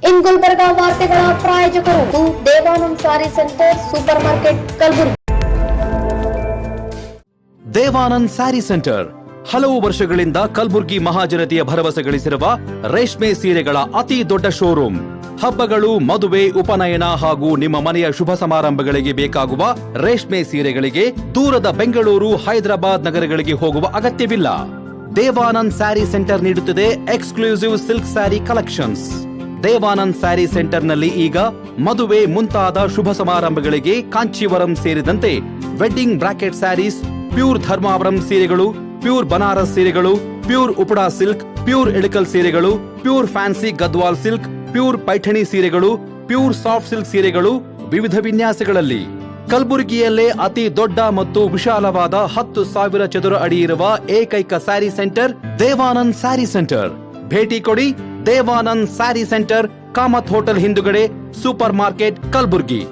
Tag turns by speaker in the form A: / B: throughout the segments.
A: ಇನ್ ಗುಲ್ಬರ್ಗ ವಾರ್ತೆಗಳ ಪ್ರಾಯೋಜಕರು Devanand sari centre supermarket Kalaburagi.
B: Devanand sari centre ಹಲವು ವರ್ಷಗಳಿಂದ ಕಲಬುರಗಿ ಮಹಾಜನತೆಯ ಭರವಸೆ ಗಳಿಸಿರುವ ರೇಷ್ಮೆ ಸೀರೆಗಳ ಅತಿ ದೊಡ್ಡ ಶೋರೂಮ್. ಹಬ್ಬಗಳು, ಮದುವೆ, ಉಪನಯನ ಹಾಗೂ ನಿಮ್ಮ ಮನೆಯ ಶುಭ ಸಮಾರಂಭಗಳಿಗೆ ಬೇಕಾಗುವ ರೇಷ್ಮೆ ಸೀರೆಗಳಿಗೆ ದೂರದ ಬೆಂಗಳೂರು, ಹೈದರಾಬಾದ್ ನಗರಗಳಿಗೆ ಹೋಗುವ ಅಗತ್ಯವಿಲ್ಲ. ದೇವಾನಂದ್ ಸ್ಯಾರಿ ಸೆಂಟರ್ ನೀಡುತ್ತಿದೆ exclusive silk sari collections. Devanand sari ಸೆಂಟರ್ನಲ್ಲಿ ಈಗ ಮದುವೆ ಮುಂತಾದ ಶುಭ ಸಮಾರಂಭಗಳಿಗೆ ಕಾಂಚೀವರಂ ಸೇರಿದಂತೆ wedding brocade saris, pure Dharmavaram ಸೀರೆಗಳು, ಪ್ಯೂರ್ ಬನಾರಸ್ ಸೀರೆಗಳು, pure Uppada silk, pure Ilkal ಸೀರೆಗಳು, pure fancy Gadwal silk, pure Paithani ಸೀರೆಗಳು, ಪ್ಯೂರ್ ಸಾಫ್ಟ್ ಸಿಲ್ಕ್ ಸೀರೆಗಳು ವಿವಿಧ ವಿನ್ಯಾಸಗಳಲ್ಲಿ. ಕಲಬುರಗಿಯಲ್ಲೇ ಅತಿ ದೊಡ್ಡ ಮತ್ತು ವಿಶಾಲವಾದ 10,000 ಚದುರ ಅಡಿ ಇರುವ ಏಕೈಕ ಸ್ಯಾರಿ ಸೆಂಟರ್ ದೇವಾನಂದ್ ಸ್ಯಾರಿ ಸೆಂಟರ್. ಭೇಟಿ ಕೊಡಿ. ದೇವಾನಂದ್ ಸ್ಯಾರಿ ಸೆಂಟರ್, ಕಾಮತ್ ಹೋಟೆಲ್ ಹಿಂದುಗಡೆ, ಸೂಪರ್ ಮಾರ್ಕೆಟ್, ಕಲಬುರಗಿ.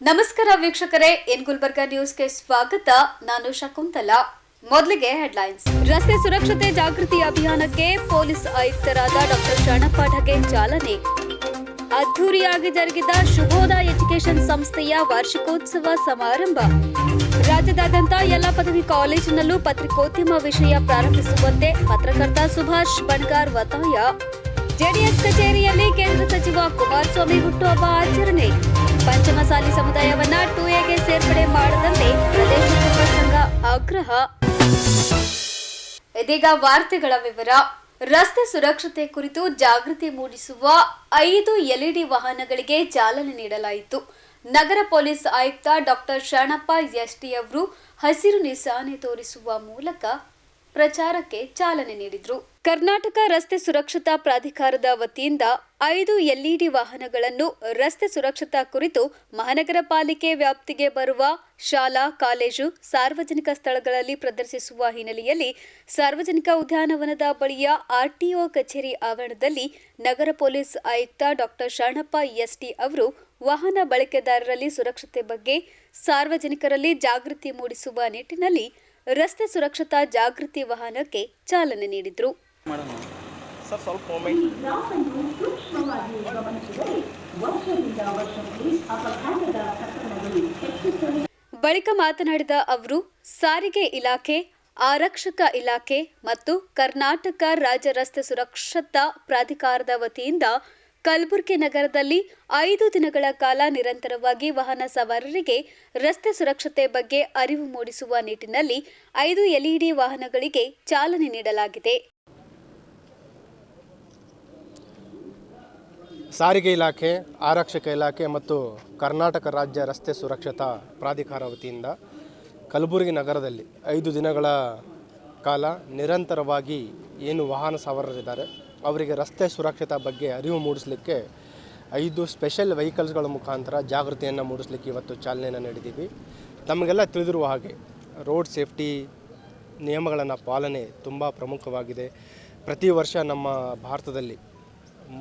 C: ನಮಸ್ಕಾರ ವೀಕ್ಷಕರೇ, ಇನ್ ಗುಲ್ಬರ್ಗ ನ್ಯೂಸ್ಗೆ ಸ್ವಾಗತ. ನಾನು ಶಕುಂತಲಾ. ಮೊದಲಿಗೆ ಹೆಡ್ಲೈನ್ಸ್. ರಸ್ತೆ ಸುರಕ್ಷತೆ ಜಾಗೃತಿ ಅಭಿಯಾನಕ್ಕೆ ಪೊಲೀಸ್ ಆಯುಕ್ತರಾದ ಡಾಕ್ಟರ್ ಶರಣಪ್ಪ ಚಾಲನೆ. ಅದ್ದೂರಿಯಾಗಿ ಜರುಗಿದ ಶುಭೋದಯ ಎಜುಕೇಷನ್ ಸಂಸ್ಥೆಯ ವಾರ್ಷಿಕೋತ್ಸವ ಸಮಾರಂಭ. ರಾಜ್ಯದಾದ್ಯಂತ ಎಲ್ಲ ಪದವಿ ಕಾಲೇಜಿನಲ್ಲೂ ಪತ್ರಿಕೋದ್ಯಮ ವಿಷಯ ಪ್ರಾರಂಭಿಸುವಂತೆ ಪತ್ರಕರ್ತ ಸುಭಾಷ್ ಬಣಗಾರ್ ಒತ್ತಾಯ. ಜೆಡಿಎಸ್ ಕಚೇರಿಯಲ್ಲಿ ಕೇಂದ್ರ ಸಚಿವ ಕುಮಾರಸ್ವಾಮಿ ಹುಟ್ಟುಹಬ್ಬ ಆಚರಣೆ. ಪಂಚಮಸಾಲಿ ಸಮುದಾಯವನ್ನ 2Aಗೆ ಸೇರ್ಪಡೆ ಮಾಡದಂತೆ ಪ್ರದೇಶ ಸಂಘ ಆಗ್ರಹ. ಇದೀಗ ವಾರ್ತೆಗಳ ವಿವರ. ರಸ್ತೆ ಸುರಕ್ಷತೆ ಕುರಿತು ಜಾಗೃತಿ ಮೂಡಿಸುವ 5 LED ವಾಹನಗಳಿಗೆ ಚಾಲನೆ ನೀಡಲಾಯಿತು. ನಗರ ಪೊಲೀಸ್ ಆಯುಕ್ತ ಡಾಕ್ಟರ್ ಶರಣಪ್ಪ ಎಸ್ಟಿ ಅವರು ಹಸಿರು ನಿಶಾನೆ ತೋರಿಸುವ ಮೂಲಕ ಪ್ರಚಾರಕ್ಕೆ ಚಾಲನೆ ನೀಡಿದರು. ಕರ್ನಾಟಕ ರಸ್ತೆ ಸುರಕ್ಷತಾ ಪ್ರಾಧಿಕಾರದ ವತಿಯಿಂದ 5 LED ವಾಹನಗಳನ್ನು ರಸ್ತೆ ಸುರಕ್ಷತಾ ಕುರಿತು ಮಹಾನಗರ ಪಾಲಿಕೆ ವ್ಯಾಪ್ತಿಗೆ ಬರುವ ಶಾಲಾ, ಕಾಲೇಜು, ಸಾರ್ವಜನಿಕ ಸ್ಥಳಗಳಲ್ಲಿ ಪ್ರದರ್ಶಿಸುವ ಹಿನ್ನೆಲೆಯಲ್ಲಿ ಸಾರ್ವಜನಿಕ ಉದ್ಯಾನವನದ ಬಳಿಯ ಆರ್ಟಿಒ ಕಚೇರಿ ಆವರಣದಲ್ಲಿ ನಗರ ಪೊಲೀಸ್ ಆಯುಕ್ತ ಡಾಕ್ಟರ್ ಶರಣಪ್ಪ ಎಸ್ಟಿ ಅವರು ವಾಹನ ಬಳಕೆದಾರರಲ್ಲಿ ಸುರಕ್ಷತೆ ಬಗ್ಗೆ ಸಾರ್ವಜನಿಕರಲ್ಲಿ ಜಾಗೃತಿ ಮೂಡಿಸುವ ನಿಟ್ಟಿನಲ್ಲಿ ರಸ್ತೆ ಸುರಕ್ಷತಾ ಜಾಗೃತಿ ವಾಹನಕ್ಕೆ ಚಾಲನೆ ನೀಡಿದರು. ಬಳಿಕ ಮಾತನಾಡಿದ ಅವರು, ಸಾರಿಗೆ ಇಲಾಖೆ, ಆರಕ್ಷಕ ಇಲಾಖೆ ಮತ್ತು ಕರ್ನಾಟಕ ರಾಜ್ಯ ರಸ್ತೆ ಸುರಕ್ಷತಾ ಪ್ರಾಧಿಕಾರದ ವತಿಯಿಂದ ಕಲಬುರಗಿ ನಗರದಲ್ಲಿ 5 ದಿನಗಳ ಕಾಲ ನಿರಂತರವಾಗಿ ವಾಹನ ಸವಾರರಿಗೆ ರಸ್ತೆ ಸುರಕ್ಷತೆ ಬಗ್ಗೆ ಅರಿವು ಮೂಡಿಸುವ ನಿಟ್ಟಿನಲ್ಲಿ 5 LED ವಾಹನಗಳಿಗೆ ಚಾಲನೆ ನೀಡಲಾಗಿದೆ.
D: ಸಾರಿಗೆ ಇಲಾಖೆ, ಆರಕ್ಷಕ ಇಲಾಖೆ ಮತ್ತು ಕರ್ನಾಟಕ ರಾಜ್ಯ ರಸ್ತೆ ಸುರಕ್ಷತಾ ಪ್ರಾಧಿಕಾರ ವತಿಯಿಂದ ಕಲಬುರಗಿ ನಗರದಲ್ಲಿ 5 ದಿನಗಳ ಕಾಲ ನಿರಂತರವಾಗಿ ಏನು ವಾಹನ ಸವಾರರಿದ್ದಾರೆ ಅವರಿಗೆ ರಸ್ತೆ ಸುರಕ್ಷತಾ ಬಗ್ಗೆ ಅರಿವು ಮೂಡಿಸಲಿಕ್ಕೆ 5 ಸ್ಪೆಷಲ್ ವೆಹಿಕಲ್ಸ್ಗಳ ಮುಖಾಂತರ ಜಾಗೃತಿಯನ್ನು ಮೂಡಿಸಲಿಕ್ಕೆ ಇವತ್ತು ಚಾಲನೆಯನ್ನು ನೀಡಿದ್ದೀವಿ. ತಮಗೆಲ್ಲ ತಿಳಿದಿರುವ ಹಾಗೆ ರೋಡ್ ಸೇಫ್ಟಿ ನಿಯಮಗಳನ್ನು ಪಾಲನೆ ತುಂಬ ಪ್ರಮುಖವಾಗಿದೆ. ಪ್ರತಿ ವರ್ಷ ನಮ್ಮ ಭಾರತದಲ್ಲಿ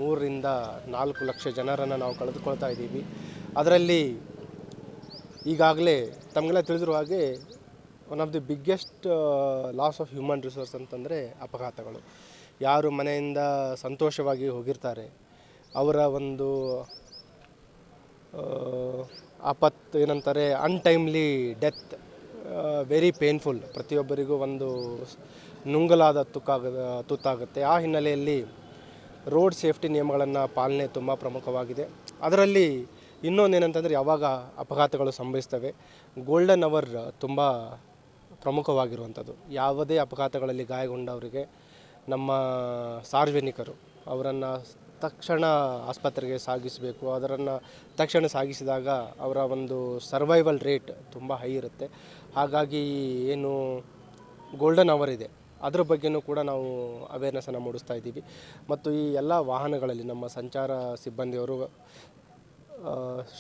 D: 3 ರಿಂದ 4 ಲಕ್ಷ ಜನರನ್ನು ನಾವು ಕಳೆದುಕೊಳ್ತಾ ಇದ್ದೀವಿ. ಅದರಲ್ಲಿ ಈಗಾಗಲೇ ತಮಗೆಲ್ಲ ತಿಳಿದಿರುವ ಹಾಗೆ one of the biggest loss of human resource ಅಂತಂದರೆ ಅಪಘಾತಗಳು. ಯಾರು ಮನೆಯಿಂದ ಸಂತೋಷವಾಗಿ ಹೋಗಿರ್ತಾರೆ ಅವರ ಒಂದು ಆಪತ್ತು ಏನಂತಾರೆ ಅನ್ಟೈಮ್ಲಿ ಡೆತ್, ವೆರಿ ಪೇನ್ಫುಲ್. ಪ್ರತಿಯೊಬ್ಬರಿಗೂ ಒಂದು ನುಂಗಲಾದ ತುತ್ತಾಗುತ್ತೆ. ಆ ಹಿನ್ನೆಲೆಯಲ್ಲಿ ರೋಡ್ ಸೇಫ್ಟಿ ನಿಯಮಗಳನ್ನು ಪಾಲನೆ ತುಂಬ ಪ್ರಮುಖವಾಗಿದೆ. ಅದರಲ್ಲಿ ಇನ್ನೊಂದೇನಂತಂದರೆ ಯಾವಾಗ ಅಪಘಾತಗಳು ಸಂಭವಿಸ್ತವೆ, ಗೋಲ್ಡನ್ ಅವರ್ ತುಂಬ ಪ್ರಮುಖವಾಗಿರುವಂಥದ್ದು. ಯಾವುದೇ ಅಪಘಾತಗಳಲ್ಲಿ ಗಾಯಗೊಂಡವರಿಗೆ ನಮ್ಮ ಸಾರ್ವಜನಿಕರು ಅವರನ್ನು ತಕ್ಷಣ ಆಸ್ಪತ್ರೆಗೆ ಸಾಗಿಸಬೇಕು. ಅದನ್ನು ತಕ್ಷಣ ಸಾಗಿಸಿದಾಗ ಅವರ ಒಂದು ಸರ್ವೈವಲ್ ರೇಟ್ ತುಂಬ ಹೈ ಇರುತ್ತೆ. ಹಾಗಾಗಿ ಏನು ಗೋಲ್ಡನ್ ಅವರ್ ಇದೆ ಅದರ ಬಗ್ಗೆಯೂ ಕೂಡ ನಾವು ಅವೇರ್ನೆಸ್ಸನ್ನು ಮೂಡಿಸ್ತಾ ಇದ್ದೀವಿ. ಮತ್ತು ಈ ಎಲ್ಲ ವಾಹನಗಳಲ್ಲಿ ನಮ್ಮ ಸಂಚಾರ ಸಿಬ್ಬಂದಿಯವರು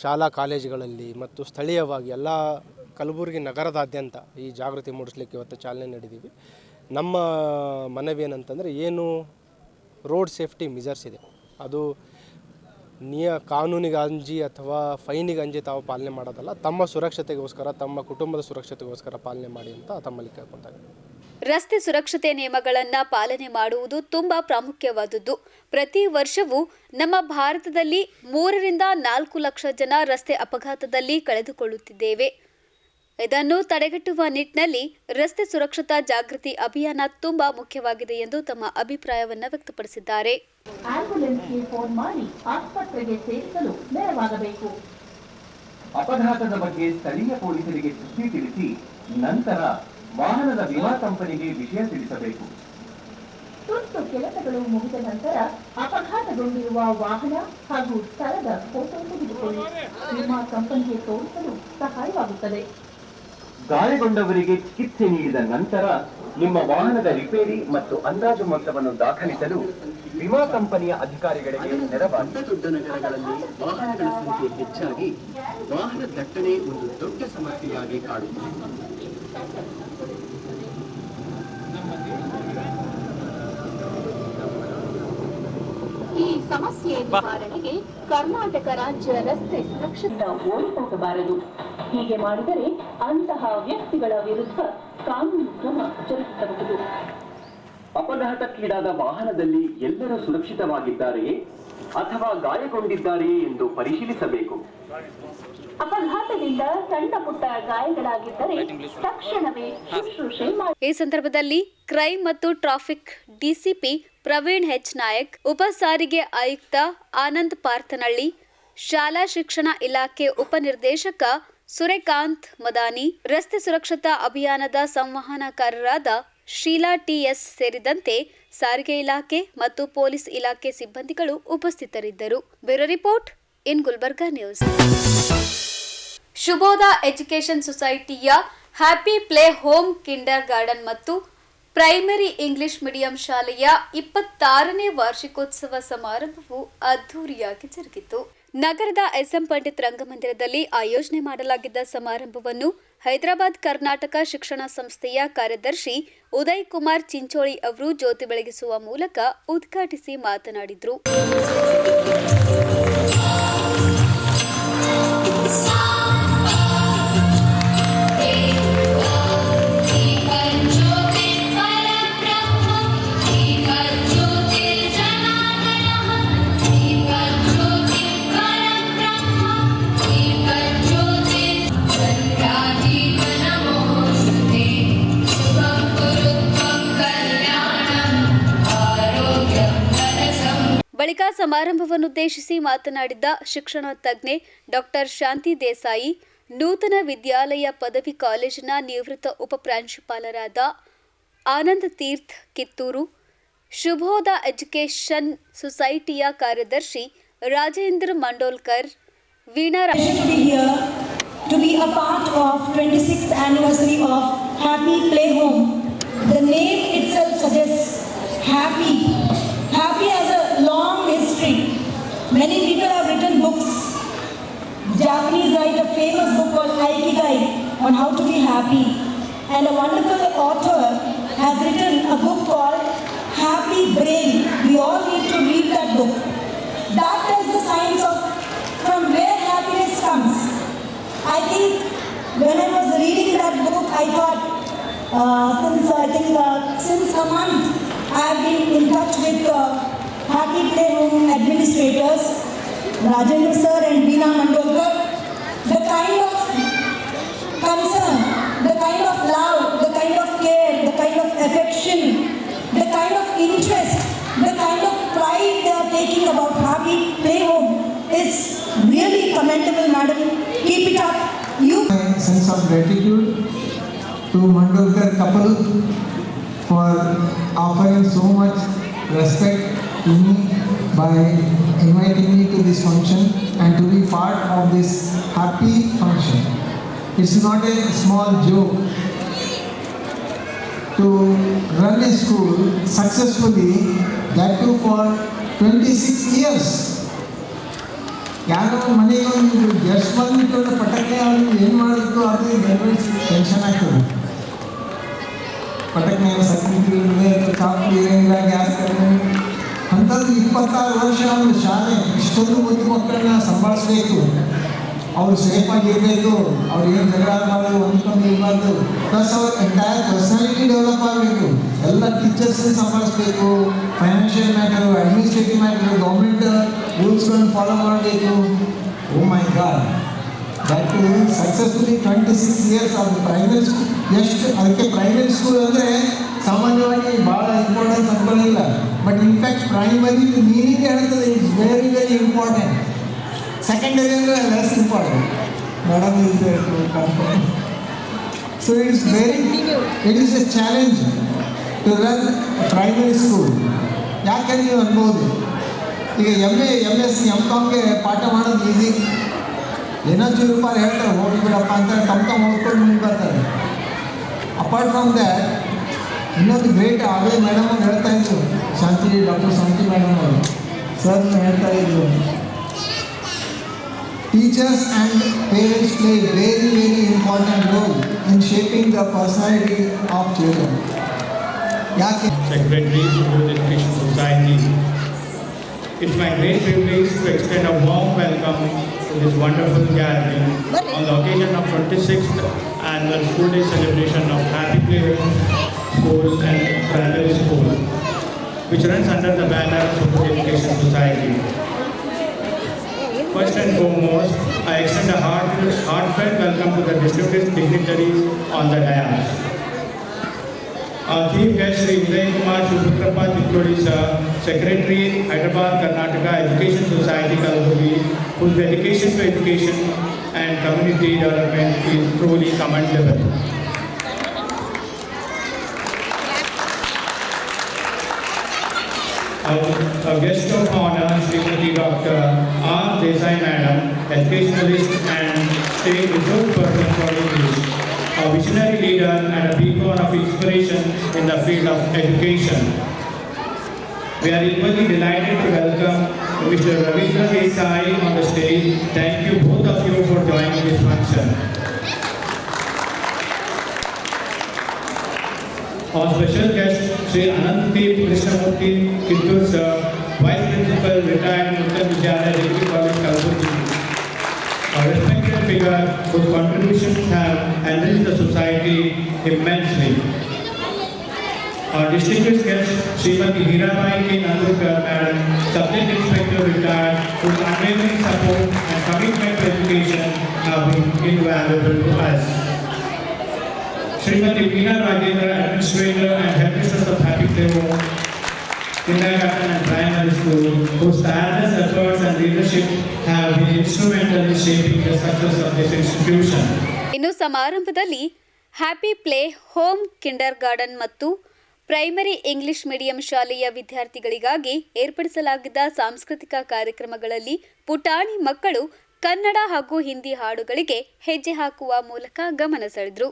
D: ಶಾಲಾ ಕಾಲೇಜುಗಳಲ್ಲಿ ಮತ್ತು ಸ್ಥಳೀಯವಾಗಿ ಎಲ್ಲ ಕಲಬುರಗಿ ನಗರದಾದ್ಯಂತ ಈ ಜಾಗೃತಿ ಮೂಡಿಸ್ಲಿಕ್ಕೆ ಇವತ್ತು ಚಾಲನೆ ನೀಡಿದ್ದೀವಿ. ನಮ್ಮ ಮನವಿ ಏನಂತಂದರೆ, ಏನು ರೋಡ್ ಸೇಫ್ಟಿ ಮೆಜರ್ಸ್ ಇದೆ ಅದು ಕಾನೂನಿಗೆ ಅಂಜಿ ಅಥವಾ ಫೈನಿಗೆ ಅಂಜಿ ತಾವು ಪಾಲನೆ ಮಾಡೋದಲ್ಲ, ತಮ್ಮ ಸುರಕ್ಷತೆಗೋಸ್ಕರ, ತಮ್ಮ ಕುಟುಂಬದ ಸುರಕ್ಷತೆಗೋಸ್ಕರ ಪಾಲನೆ ಮಾಡಿ ಅಂತ ತಮ್ಮಲ್ಲಿ ಕೇಳ್ಕೊತಾರೆ.
C: ರಸ್ತೆ ಸುರಕ್ಷತೆ ನಿಯಮಗಳನ್ನು ಪಾಲನೆ ಮಾಡುವುದು ತುಂಬಾ ಪ್ರಾಮುಖ್ಯವಾದದ್ದು. ಪ್ರತಿ ವರ್ಷವೂ ನಮ್ಮ ಭಾರತದಲ್ಲಿ 3 ರಿಂದ 4 ಲಕ್ಷ ಜನ ರಸ್ತೆ ಅಪಘಾತದಲ್ಲಿ ಕಳೆದುಕೊಳ್ಳುತ್ತಿದ್ದೇವೆ. ಇದನ್ನು ತಡೆಗಟ್ಟುವ ನಿಟ್ಟಿನಲ್ಲಿ ರಸ್ತೆ ಸುರಕ್ಷತಾ ಜಾಗೃತಿ ಅಭಿಯಾನ ತುಂಬಾ ಮುಖ್ಯವಾಗಿದೆ ಎಂದು ತಮ್ಮ ಅಭಿಪ್ರಾಯವನ್ನು ವ್ಯಕ್ತಪಡಿಸಿದ್ದಾರೆ.
E: ಆಂಬ್ಯುಲೆನ್ಸ್ಗೆ ಫೋನ್ ಮಾಡಿ ಆಸ್ಪತ್ರೆಗೆ ಸೇರಿಸಲು ನೆರವಾಗಬೇಕು.
F: ಅಪಘಾತದ ಬಗ್ಗೆ ಸ್ಥಳೀಯ ಪೊಲೀಸರಿಗೆ ಸುದ್ದಿ ತಿಳಿಸಿ ನಂತರ ವಾಹನದ ವಿಮಾ ಕಂಪನಿಗೆ ವಿಷಯ ತಿಳಿಸಬೇಕು.
E: ತುರ್ತು ಕೆಲಸಗಳು ಮುಗಿದ ನಂತರ ಅಪಘಾತಗೊಂಡಿರುವ ವಾಹನ ಹಾಗೂ ಸ್ಥಳದ ಫೋಟೋ ತೆಗೆದುಕೊಳ್ಳಿ. ವಿಮಾ ಕಂಪನಿಗೆ ತೋರಿಸಲು ಸಹಾಯವಾಗುತ್ತದೆ.
F: ಗಾಯಗೊಂಡವರಿಗೆ ಚಿಕಿತ್ಸೆ ನೀಡಿದ ನಂತರ ನಿಮ್ಮ ವಾಹನದ ರಿಪೇರಿ ಮತ್ತು ಅಂದಾಜು ಮೊತ್ತವನ್ನು ದಾಖಲಿಸಲು ವಿಮಾ ಕಂಪನಿಯ ಅಧಿಕಾರಿಗಳಿಗೆ ನೆರವಾಗಿ.
G: ದೊಡ್ಡ ನಗರಗಳಲ್ಲಿ ವಾಹನಗಳ ಸಂಖ್ಯೆ ಹೆಚ್ಚಾಗಿ ವಾಹನ ದಟ್ಟಣೆ ಒಂದು ದೊಡ್ಡ ಸಮಸ್ಯೆಯಾಗಿ ಕಾಡುತ್ತದೆ.
E: ಈ ಸಮಸ್ಯೆ ನಿವಾರಣೆಗೆ ಕರ್ನಾಟಕ ರಾಜ್ಯ ರಸ್ತೆ ಸುರಕ್ಷತಾ ಓಡಿಹೋಗಬಾರದು. ಹೀಗೆ ಮಾಡಿದರೆ ಅಂತಹ ವ್ಯಕ್ತಿಗಳ ವಿರುದ್ಧ ಕಾನೂನು ಕ್ರಮ ಜರುಗಿಸಬಹುದು.
F: ಅಪಘಾತಕ್ಕೀಡಾದ ವಾಹನದಲ್ಲಿ ಎಲ್ಲರೂ ಸುರಕ್ಷಿತವಾಗಿದ್ದಾರೆಯೇ ಅಥವಾ ಗಾಯಗೊಂಡಿದ್ದಾರೆಯೇ ಎಂದು ಪರಿಶೀಲಿಸಬೇಕು.
E: ಅಪಘಾತದಿಂದ ಸಣ್ಣ ಪುಟ್ಟ ಗಾಯಗಳಾಗಿದ್ದರೆ ತಕ್ಷಣವೇ ಶುಶ್ರೂಷೆ ಮಾಡಿ.
C: ಈ ಸಂದರ್ಭದಲ್ಲಿ ಕ್ರೈಮ್ ಮತ್ತು traffic DCP Praveen H Nayak, ಉಪ ಸಾರಿಗೆ ಆಯುಕ್ತ ಆನಂದ್ ಪಾರ್ಥನಹಳ್ಳಿ, ಶಾಲಾ ಶಿಕ್ಷಣ ಇಲಾಖೆ ಉಪನಿರ್ದೇಶಕ ಸೂರ್ಯಕಾಂತ್ ಮದಾನಿ, ರಸ್ತೆ ಸುರಕ್ಷತಾ ಅಭಿಯಾನದ ಸಂವಹನಕಾರರಾದ ಶೀಲಾ ಟಿಎಸ್ ಸೇರಿದಂತೆ ಸಾರಿಗೆ ಇಲಾಖೆ ಮತ್ತು ಪೊಲೀಸ್ ಇಲಾಖೆ ಸಿಬ್ಬಂದಿಗಳು ಉಪಸ್ಥಿತರಿದ್ದರು. Bureau report in Gulbarga news. Shubhoda education ಸೊಸೈಟಿಯ happy play home kindergarten ಮತ್ತು ಪ್ರೈಮರಿ ಇಂಗ್ಲಿಷ್ ಮೀಡಿಯಂ ಶಾಲೆಯ 26ನೇ ವಾರ್ಷಿಕೋತ್ಸವ ಸಮಾರಂಭವು ಅದ್ದೂರಿಯಾಗಿ ಜರುಗಿತು. ನಗರದ ಎಸ್ಎಂ ಪಂಡಿತ್ ರಂಗಮಂದಿರದಲ್ಲಿ ಆಯೋಜನೆ ಮಾಡಲಾಗಿದ್ದ ಸಮಾರಂಭವನ್ನು ಹೈದರಾಬಾದ್ ಕರ್ನಾಟಕ ಶಿಕ್ಷಣ ಸಂಸ್ಥೆಯ ಕಾರ್ಯದರ್ಶಿ ಉದಯ್ ಕುಮಾರ್ ಚಿಂಚೋಳಿ ಅವರು ಜ್ಯೋತಿ ಬೆಳಗಿಸುವ ಮೂಲಕ ಉದ್ಘಾಟಿಸಿ ಮಾತನಾಡಿದರು. ಬಳಿಕ ಸಮಾರಂಭವನ್ನುದ್ದೇಶಿಸಿ ಮಾತನಾಡಿದ ಶಿಕ್ಷಣ ತಜ್ಞೆ ಡಾಕ್ಟರ್ ಶಾಂತಿ ದೇಸಾಯಿ, ನೂತನ ವಿದ್ಯಾಲಯ ಪದವಿ ಕಾಲೇಜಿನ ನಿವೃತ್ತ ಉಪಪ್ರಾಂಶುಪಾಲರಾದ ಆನಂದ್ ತೀರ್ಥ್ ಕಿತ್ತೂರು, ಶುಭೋದ ಎಜುಕೇಷನ್ ಸೊಸೈಟಿಯ ಕಾರ್ಯದರ್ಶಿ Rajendra ಮಂಡೋಲ್ಕರ್, Veena
H: to be a part of 26th anniversary of Happy Play Home. The name itself suggests happy. Happy has a long history. Many people have written books. Japanese write a famous book called Aikigai on how to be happy. And a wonderful author has written a book called Happy Brain. We all need to read that book. That tells the science of from where happiness comes. I think when I was reading that book, I thought since a month I have been in touch with Happy Play Home administrators, Rajendra sir and Veena Mandolkar. The kind of concern, the kind of love, the kind of care, the kind of affection, the kind of interest, the kind of pride they are taking about Happy Play Home is really commendable, madam. Keep it up.
I: My sense of gratitude to Mandolkar couple for offering so much respect to me by inviting me to this function and to be part of this happy function. It's not a small joke to run a school successfully, that too for 26 years. ಯಾರೋ ಮನೆಗೆ ಒಂದು guest ಬಂದ್ಬಿಟ್ಟು ಒಂದು ಪಟಾಕಿ ಅವ್ರಿಗೆ ಏನು ಮಾಡಬೇಕು ಅದು ಟೆನ್ಷನ್ ಆಗ್ತದೆ. ಪಟಾಕಿ ಸಕ್ರೆ ಚಾಕು ಏನಿಲ್ಲ, ಗ್ಯಾಸ್ ಅಂಥದ್ದು 26 ವರ್ಷ ಒಂದು ಶಾಲೆ, ಇಷ್ಟೊಂದು ಮುದ್ದು ಮಕ್ಕಳನ್ನ ಸಂಭಾಳಿಸ್ಬೇಕು, ಅವರು ಸೇಫಾಗಿರಬೇಕು, ಅವ್ರು ಏನು ಜಗಳ ಆಗಬಾರ್ದು, ಹೊಂದ್ಕೊಂಡು ಇರಬಾರ್ದು, ಪ್ಲಸ್ ಅವ್ರ ಎಂಟೈರ್ ಪರ್ಸನಾಲಿಟಿ ಡೆವಲಪ್ ಆಗಬೇಕು. ಎಲ್ಲ ಟೀಚರ್ಸ್ನ ಸಂಭಾಳಿಸ್ಬೇಕು, financial matter, administrative matter, government ರೂಲ್ಸ್ಗಳನ್ನು ಫಾಲೋ ಮಾಡಬೇಕು. Oh my God, that successfully 26 years ಅದು ಪ್ರೈಮರಿ ಸ್ಕೂಲ್. ಎಷ್ಟು ಅದಕ್ಕೆ ಪ್ರೈಮರಿ ಸ್ಕೂಲ್ ಅಂದರೆ ಸಾಮಾನ್ಯವಾಗಿ ಭಾಳ ಇಂಪಾರ್ಟೆನ್ಸ್ ಅನ್ಕೊಳ್ಳಿಲ್ಲ, ಬಟ್ ಇನ್ಫ್ಯಾಕ್ಟ್ ಪ್ರೈಮರಿ ಮೀನಿಂಗ್ ಹೇಳ್ತದೆ, it's very very important. Secondary ಅಂದರೆ less important. Madam so it is a challenge to run primary school. ಯಾಕಂದ್ರೆ ನೀವು ಅನ್ಬೋದು, ಈಗ MS MComಗೆ ಪಾಠ ಮಾಡೋದು ಈಸಿ, ಏನೋ ಚೂರುಪಾರು ಹೇಳ್ತಾರೆ ಹೋಗ್ಬಿಡಪ್ಪ ಅಂತ ತಮ್ಮ ಓದ್ಕೊಂಡು ಮುಂದೆ ಬರ್ತಾರೆ. ಅಪಾರ್ಟ್ ಫ್ರಮ್ ದ್ಯಾಟ್ ಇನ್ನೊಂದು ಗ್ರೇಟ್ ಆಗಲೇ ಮೇಡಮ್ ಅವ್ರು ಹೇಳ್ತಾ ಇದ್ರು, ಡಾಕ್ಟರ್ ಶಾಂತಿ ಮೇಡಮ್ ಅವರು ಸರ್ ಹೇಳ್ತಾ ಇದ್ರು, teachers and parents play very very important role in shaping the personality of children.
J: Secretary of Youth Education Society. It's my great privilege to extend a warm welcome to this wonderful gathering on the occasion of 26th annual school day celebration of Happy Play Home School and Primary School, which runs under the banner of Youth Education Society. First and foremost, I extend a heartfelt welcome to the distinguished dignitaries on the dais. Our chief guest Shri Uday Kumar Suputrappa Chittodi sir, Secretary, Hyderabad, Karnataka Education Society, Kalburgi, whose dedication to education and community development is truly commendable. Our guest of honor, Srimati Dr. R. Desai Madam, educationalist and state resource person for English, a visionary leader and a beacon of inspiration in the field of education. We are equally delighted to welcome Mr. Ravindra Desai on the stage. Thank you both of you for joining this function. Our special guest, Sri Anantadeep Krishnamurthy Kittur sir, Vice Principal, Retired Uttar Vidyalaya Degree College, Kalburgi. A respected figure whose contributions have enriched the society immensely. Our distinguished guest, Srimati Hirabai K. Nandurkar Madam, Subject Inspector Retired, whose unwavering support and commitment to education have been invaluable to us. Srimati Veena Rajendra, Administrator and Headmistress of Happy Play Home, Kindergarten and Primary School, whose tireless efforts and leadership have been instrumental in shaping the success of this institution.
C: ಇನ್ನು ಸಮಾರಂಭದಲ್ಲಿ happy play home kindergarten ಮತ್ತು primary English medium ಶಾಲೆಯ ವಿದ್ಯಾರ್ಥಿಗಳಿಗಾಗಿ ಏರ್ಪಡಿಸಲಾಗಿದ್ದ ಸಾಂಸ್ಕೃತಿಕ ಕಾರ್ಯಕ್ರಮಗಳಲ್ಲಿ ಪುಟಾಣಿ ಮಕ್ಕಳು ಕನ್ನಡ ಹಾಗೂ ಹಿಂದಿ ಹಾಡುಗಳಿಗೆ ಹೆಜ್ಜೆ ಹಾಕುವ ಮೂಲಕ ಗಮನ ಸೆಳೆದರು.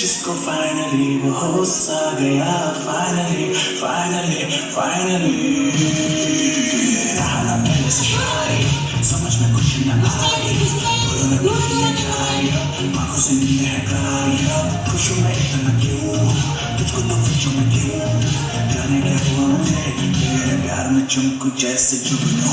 K: जिसको फाइनली वो हो सा गया, फाइनली फाइनली फाइनली रहा पहले से शायद समझ में कुछ न आई, आंखों से नींद है गायब, खुश हूँ मैं इतना क्यों, तुझको तो खुशियों में क्यों, जाने क्या हुआ मुझे तेरे प्यार में चमकू जैसे जुगनू।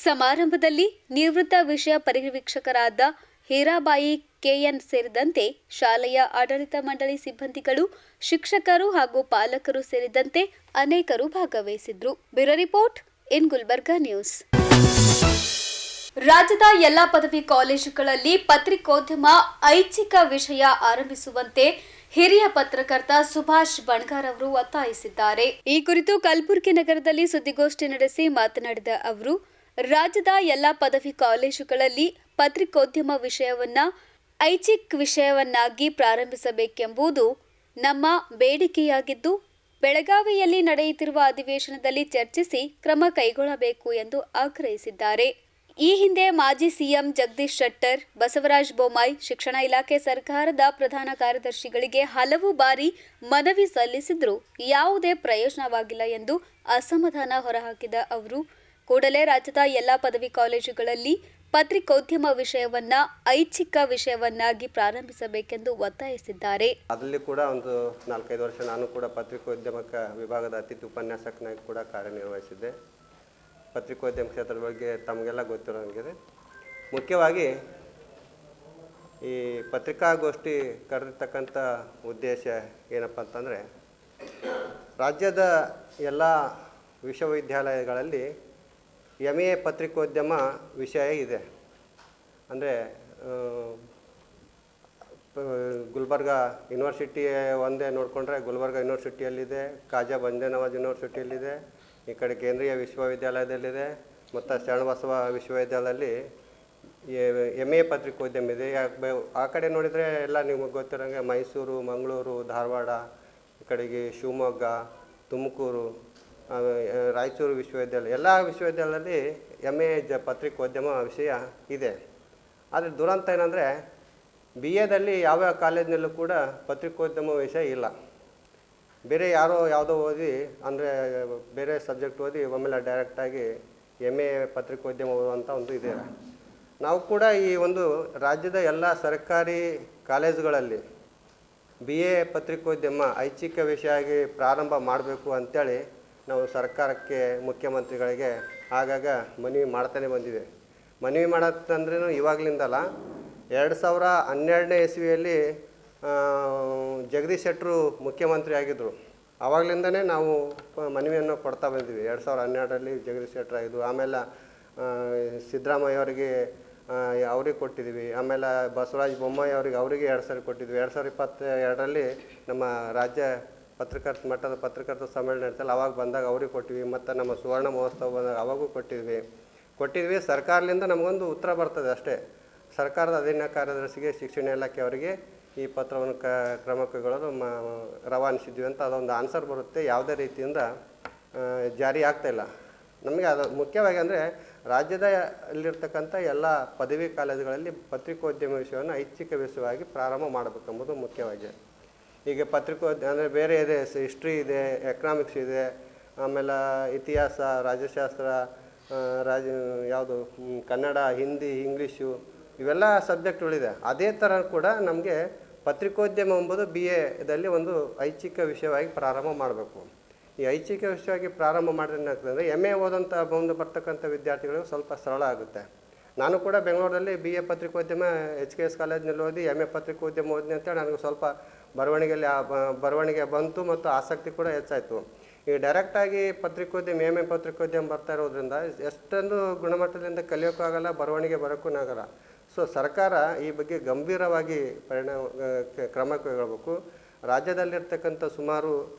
C: ಸಮಾರಂಭದಲ್ಲಿ ನಿವೃತ್ತ ವಿಷಯ ಪರಿವೀಕ್ಷಕರಾದ ಹೀರಾಬಾಯಿ ಕೆಎನ್ ಸೇರಿದಂತೆ ಶಾಲೆಯ ಆಡಳಿತ ಮಂಡಳಿ ಸಿಬ್ಬಂದಿಗಳು, ಶಿಕ್ಷಕರು ಹಾಗೂ ಪಾಲಕರು ಸೇರಿದಂತೆ ಅನೇಕರು ಭಾಗವಹಿಸಿದ್ರು. Bureau report in Gulbarga news. ರಾಜ್ಯದ ಎಲ್ಲಾ ಪದವಿ ಕಾಲೇಜುಗಳಲ್ಲಿ ಪತ್ರಿಕೋದ್ಯಮ ಐಚ್ಛಿಕ ವಿಷಯ ಆರಂಭಿಸುವಂತೆ ಹಿರಿಯ ಪತ್ರಕರ್ತ ಸುಭಾಷ್ ಬಣಗಾರ್ ಅವರು ಒತ್ತಾಯಿಸಿದ್ದಾರೆ. ಈ ಕುರಿತು ಕಲಬುರಗಿ ನಗರದಲ್ಲಿ ಸುದ್ದಿಗೋಷ್ಠಿ ನಡೆಸಿ ಮಾತನಾಡಿದ ಅವರು, ರಾಜ್ಯದ ಎಲ್ಲ ಪದವಿ ಕಾಲೇಜುಗಳಲ್ಲಿ ಪತ್ರಿಕೋದ್ಯಮ ವಿಷಯವನ್ನ ಐಚ್ಛಿಕ ವಿಷಯವನ್ನಾಗಿ ಪ್ರಾರಂಭಿಸಬೇಕೆಂಬುದು ನಮ್ಮ ಬೇಡಿಕೆಯಾಗಿದ್ದು, ಬೆಳಗಾವಿಯಲ್ಲಿ ನಡೆಯುತ್ತಿರುವ ಅಧಿವೇಶನದಲ್ಲಿ ಚರ್ಚಿಸಿ ಕ್ರಮ ಕೈಗೊಳ್ಳಬೇಕು ಎಂದು ಆಗ್ರಹಿಸಿದ್ದಾರೆ. ಈ ಹಿಂದೆ ಮಾಜಿ ಸಿಎಂ ಜಗದೀಶ್ ಶೆಟ್ಟರ್, ಬಸವರಾಜ ಬೊಮ್ಮಾಯಿ ಶಿಕ್ಷಣ ಇಲಾಖೆ ಸರ್ಕಾರದ ಪ್ರಧಾನ ಕಾರ್ಯದರ್ಶಿಗಳಿಗೆ ಹಲವು ಬಾರಿ ಮನವಿ ಸಲ್ಲಿಸಿದ್ರೂ ಯಾವುದೇ ಪ್ರಯೋಜನವಾಗಿಲ್ಲ ಎಂದು ಅಸಮಾಧಾನ ಹೊರಹಾಕಿದ ಅವರು, ಕೂಡಲೇ ರಾಜ್ಯದ ಎಲ್ಲ ಪದವಿ ಕಾಲೇಜುಗಳಲ್ಲಿ ಪತ್ರಿಕೋದ್ಯಮ ವಿಷಯವನ್ನ ಐಚ್ಛಿಕ ವಿಷಯವನ್ನಾಗಿ ಪ್ರಾರಂಭಿಸಬೇಕೆಂದು ಒತ್ತಾಯಿಸಿದ್ದಾರೆ.
L: ಅದರಲ್ಲಿ ಕೂಡ ಒಂದು 4-5 ವರ್ಷ ನಾನು ಕೂಡ ಪತ್ರಿಕೋದ್ಯಮಕ ವಿಭಾಗದ ಅತಿಥಿ ಉಪನ್ಯಾಸಕನಾಗಿ ಕೂಡ ಕಾರ್ಯನಿರ್ವಹಿಸಿದ್ದೆ. ಪತ್ರಿಕೋದ್ಯಮ ಕ್ಷೇತ್ರದ ಬಗ್ಗೆ ತಮಗೆಲ್ಲ ಗೊತ್ತಿರೋಂಗಿದೆ. ಮುಖ್ಯವಾಗಿ ಈ ಪತ್ರಿಕಾಗೋಷ್ಠಿ ಕರೆದಿರ್ತಕ್ಕಂಥ ಉದ್ದೇಶ ಏನಪ್ಪ ಅಂತಂದರೆ, ರಾಜ್ಯದ ಎಲ್ಲ ವಿಶ್ವವಿದ್ಯಾಲಯಗಳಲ್ಲಿ MA ಪತ್ರಿಕೋದ್ಯಮ ವಿಷಯ ಇದೆ. ಅಂದರೆ ಗುಲ್ಬರ್ಗ ಯೂನಿವರ್ಸಿಟಿ ಒಂದೇ ನೋಡಿಕೊಂಡ್ರೆ ಗುಲ್ಬರ್ಗ ಯೂನಿವರ್ಸಿಟಿಯಲ್ಲಿದೆ, ಕಾಜಾ ಬಂದೇ ನವಾಜ್ ಯೂನಿವರ್ಸಿಟಿಯಲ್ಲಿದೆ, ಈ ಕಡೆ ಕೇಂದ್ರೀಯ ವಿಶ್ವವಿದ್ಯಾಲಯದಲ್ಲಿದೆ, ಮತ್ತು ಶರಣಬಸವ ವಿಶ್ವವಿದ್ಯಾಲಯದಲ್ಲಿ MA ಪತ್ರಿಕೋದ್ಯಮ ಇದೆ. ಆ ಕಡೆ ನೋಡಿದರೆ ಎಲ್ಲ ನಿಮಗೆ ಗೊತ್ತಿರೋಂಗೆ ಮೈಸೂರು, ಮಂಗಳೂರು, ಧಾರವಾಡ, ಈ ಕಡೆಗೆ ಶಿವಮೊಗ್ಗ, ತುಮಕೂರು, ರಾಯಚೂರು ವಿಶ್ವವಿದ್ಯಾಲಯ, ಎಲ್ಲ ವಿಶ್ವವಿದ್ಯಾಲಯದಲ್ಲಿ MA ಪತ್ರಿಕೋದ್ಯಮ ವಿಷಯ ಇದೆ. ಆದರೆ ದುರಂತ ಏನಂದರೆ, BAದಲ್ಲಿ ಯಾವ್ಯಾವ ಕಾಲೇಜಿನಲ್ಲೂ ಕೂಡ ಪತ್ರಿಕೋದ್ಯಮ ವಿಷಯ ಇಲ್ಲ. ಬೇರೆ ಯಾರೋ ಯಾವುದೋ ಓದಿ, ಅಂದರೆ ಬೇರೆ ಸಬ್ಜೆಕ್ಟ್ ಓದಿ ಒಮ್ಮೆಲೆ ಡೈರೆಕ್ಟಾಗಿ MA ಪತ್ರಿಕೋದ್ಯಮ ಓದುವಂಥ ಒಂದು ಇದೆ. ನಾವು ಕೂಡ ಈ ಒಂದು ರಾಜ್ಯದ ಎಲ್ಲ ಸರ್ಕಾರಿ ಕಾಲೇಜುಗಳಲ್ಲಿ BA ಪತ್ರಿಕೋದ್ಯಮ ಐಚ್ಛಿಕ ವಿಷಯ ಆಗಿ ಪ್ರಾರಂಭ ಮಾಡಬೇಕು ಅಂಥೇಳಿ ನಾವು ಸರ್ಕಾರಕ್ಕೆ, ಮುಖ್ಯಮಂತ್ರಿಗಳಿಗೆ ಆಗಾಗ ಮನವಿ ಮಾಡ್ತಾನೆ ಬಂದಿದೆ. ಮನವಿ ಮಾಡತ್ತಂದ್ರೂ ಇವಾಗಲಿಂದಲ್ಲ, 2012ನೇ ಇಸ್ವಿಯಲ್ಲಿ ಜಗದೀಶ್ ಶೆಟ್ಟರು ಮುಖ್ಯಮಂತ್ರಿ ಆಗಿದ್ದರು. ಆವಾಗಲಿಂದನೇ ನಾವು ಮನವಿಯನ್ನು ಕೊಡ್ತಾ ಬಂದಿದ್ವಿ. 2012ರಲ್ಲಿ ಜಗದೀಶ್ ಶೆಟ್ಟರ್ ಆಗಿದ್ದು, ಆಮೇಲೆ ಸಿದ್ದರಾಮಯ್ಯ ಅವ್ರಿಗೆ ಕೊಟ್ಟಿದ್ವಿ, ಆಮೇಲೆ ಬಸವರಾಜ ಬೊಮ್ಮಾಯಿ ಅವರಿಗೆ 2 ಸಾರಿ ಕೊಟ್ಟಿದ್ವಿ. 2022ರಲ್ಲಿ ನಮ್ಮ ರಾಜ್ಯ ಮಟ್ಟದ ಪತ್ರಕರ್ತ ಸಮ್ಮೇಳನ ನಡೆಸಲ್ಲ, ಅವಾಗ ಬಂದಾಗ ಅವ್ರಿಗೆ ಕೊಟ್ಟಿದ್ವಿ. ಮತ್ತು ನಮ್ಮ ಸುವರ್ಣ ಮಹೋತ್ಸವ ಬಂದಾಗ ಅವಾಗೂ ಕೊಟ್ಟಿದ್ವಿ. ಸರ್ಕಾರದಿಂದ ನಮಗೊಂದು ಉತ್ತರ ಬರ್ತದೆ ಅಷ್ಟೇ. ಸರ್ಕಾರದ ಅಧೀನ ಕಾರ್ಯದರ್ಶಿಗೆ, ಶಿಕ್ಷಣ ಇಲಾಖೆ ಅವರಿಗೆ ಈ ಪತ್ರವನ್ನು ಕ್ರಮ ಕೈಗೊಳ್ಳಲು ರವಾನಿಸಿದ್ವಿ ಅಂತ ಅದೊಂದು ಆನ್ಸರ್ ಬರುತ್ತೆ. ಯಾವುದೇ ರೀತಿಯಿಂದ ಜಾರಿ ಆಗ್ತಾಯಿಲ್ಲ. ನಮಗೆ ಅದು ಮುಖ್ಯವಾಗಿ ಅಂದರೆ, ರಾಜ್ಯದಲ್ಲಿರ್ತಕ್ಕಂಥ ಎಲ್ಲ ಪದವಿ ಕಾಲೇಜುಗಳಲ್ಲಿ ಪತ್ರಿಕೋದ್ಯಮ ವಿಷಯವನ್ನು ಐಚ್ಛಿಕ ವಿಷಯವಾಗಿ ಪ್ರಾರಂಭ ಮಾಡಬೇಕೆಂಬುದು ಮುಖ್ಯವಾಗಿದೆ. ಈಗ ಅಂದರೆ ಬೇರೆ ಇದೆ, ಹಿಸ್ಟ್ರಿ ಇದೆ, ಎಕನಾಮಿಕ್ಸ್ ಇದೆ, ಆಮೇಲೆ ಇತಿಹಾಸ, ರಾಜ್ಯಶಾಸ್ತ್ರ, ಯಾವುದು ಕನ್ನಡ, ಹಿಂದಿ, ಇಂಗ್ಲೀಷು, ಇವೆಲ್ಲ ಸಬ್ಜೆಕ್ಟ್ಗಳಿದೆ. ಅದೇ ಥರ ಕೂಡ ನಮಗೆ ಪತ್ರಿಕೋದ್ಯಮ ಎಂಬುದು BAದಲ್ಲಿ ಒಂದು ಐಚ್ಛಿಕ ವಿಷಯವಾಗಿ ಪ್ರಾರಂಭ ಮಾಡಬೇಕು. ಈ ಐಚ್ಛಿಕ ವಿಷಯವಾಗಿ ಪ್ರಾರಂಭ ಮಾಡಿದ್ರೆ ಏನಾಗ್ತದೆ, MA ಓದಂಥ ಮುಂದೆ ಬರ್ತಕ್ಕಂಥ ವಿದ್ಯಾರ್ಥಿಗಳು ಸ್ವಲ್ಪ ಸರಳ ಆಗುತ್ತೆ. ನಾನು ಕೂಡ ಬೆಂಗಳೂರಲ್ಲಿ BA ಪತ್ರಿಕೋದ್ಯಮ HKS ಕಾಲೇಜಿನಲ್ಲಿ ಓದಿ MA ಪತ್ರಿಕೋದ್ಯಮ ಓದಿನಿ ಅಂತೇಳಿ ನನಗೆ ಸ್ವಲ್ಪ ಬರವಣಿಗೆ ಬಂತು ಮತ್ತು ಆಸಕ್ತಿ ಕೂಡ ಹೆಚ್ಚಾಯಿತು. ಈಗ ಡೈರೆಕ್ಟಾಗಿ ಪತ್ರಿಕೋದ್ಯಮ MA ಪತ್ರಿಕೋದ್ಯಮ ಬರ್ತಾ ಇರೋದ್ರಿಂದ ಎಷ್ಟೊಂದು ಗುಣಮಟ್ಟದಿಂದ ಕಲಿಯೋಕ್ಕೂ ಆಗಲ್ಲ, ಬರವಣಿಗೆ ಬರೋಕ್ಕೂ ಆಗಲ್ಲ. ಸೊ ಸರ್ಕಾರ ಈ ಬಗ್ಗೆ ಗಂಭೀರವಾಗಿ ಕ್ರಮ ಕೈಗೊಳ್ಳಬೇಕು. ರಾಜ್ಯದಲ್ಲಿರ್ತಕ್ಕಂಥ ಸುಮಾರು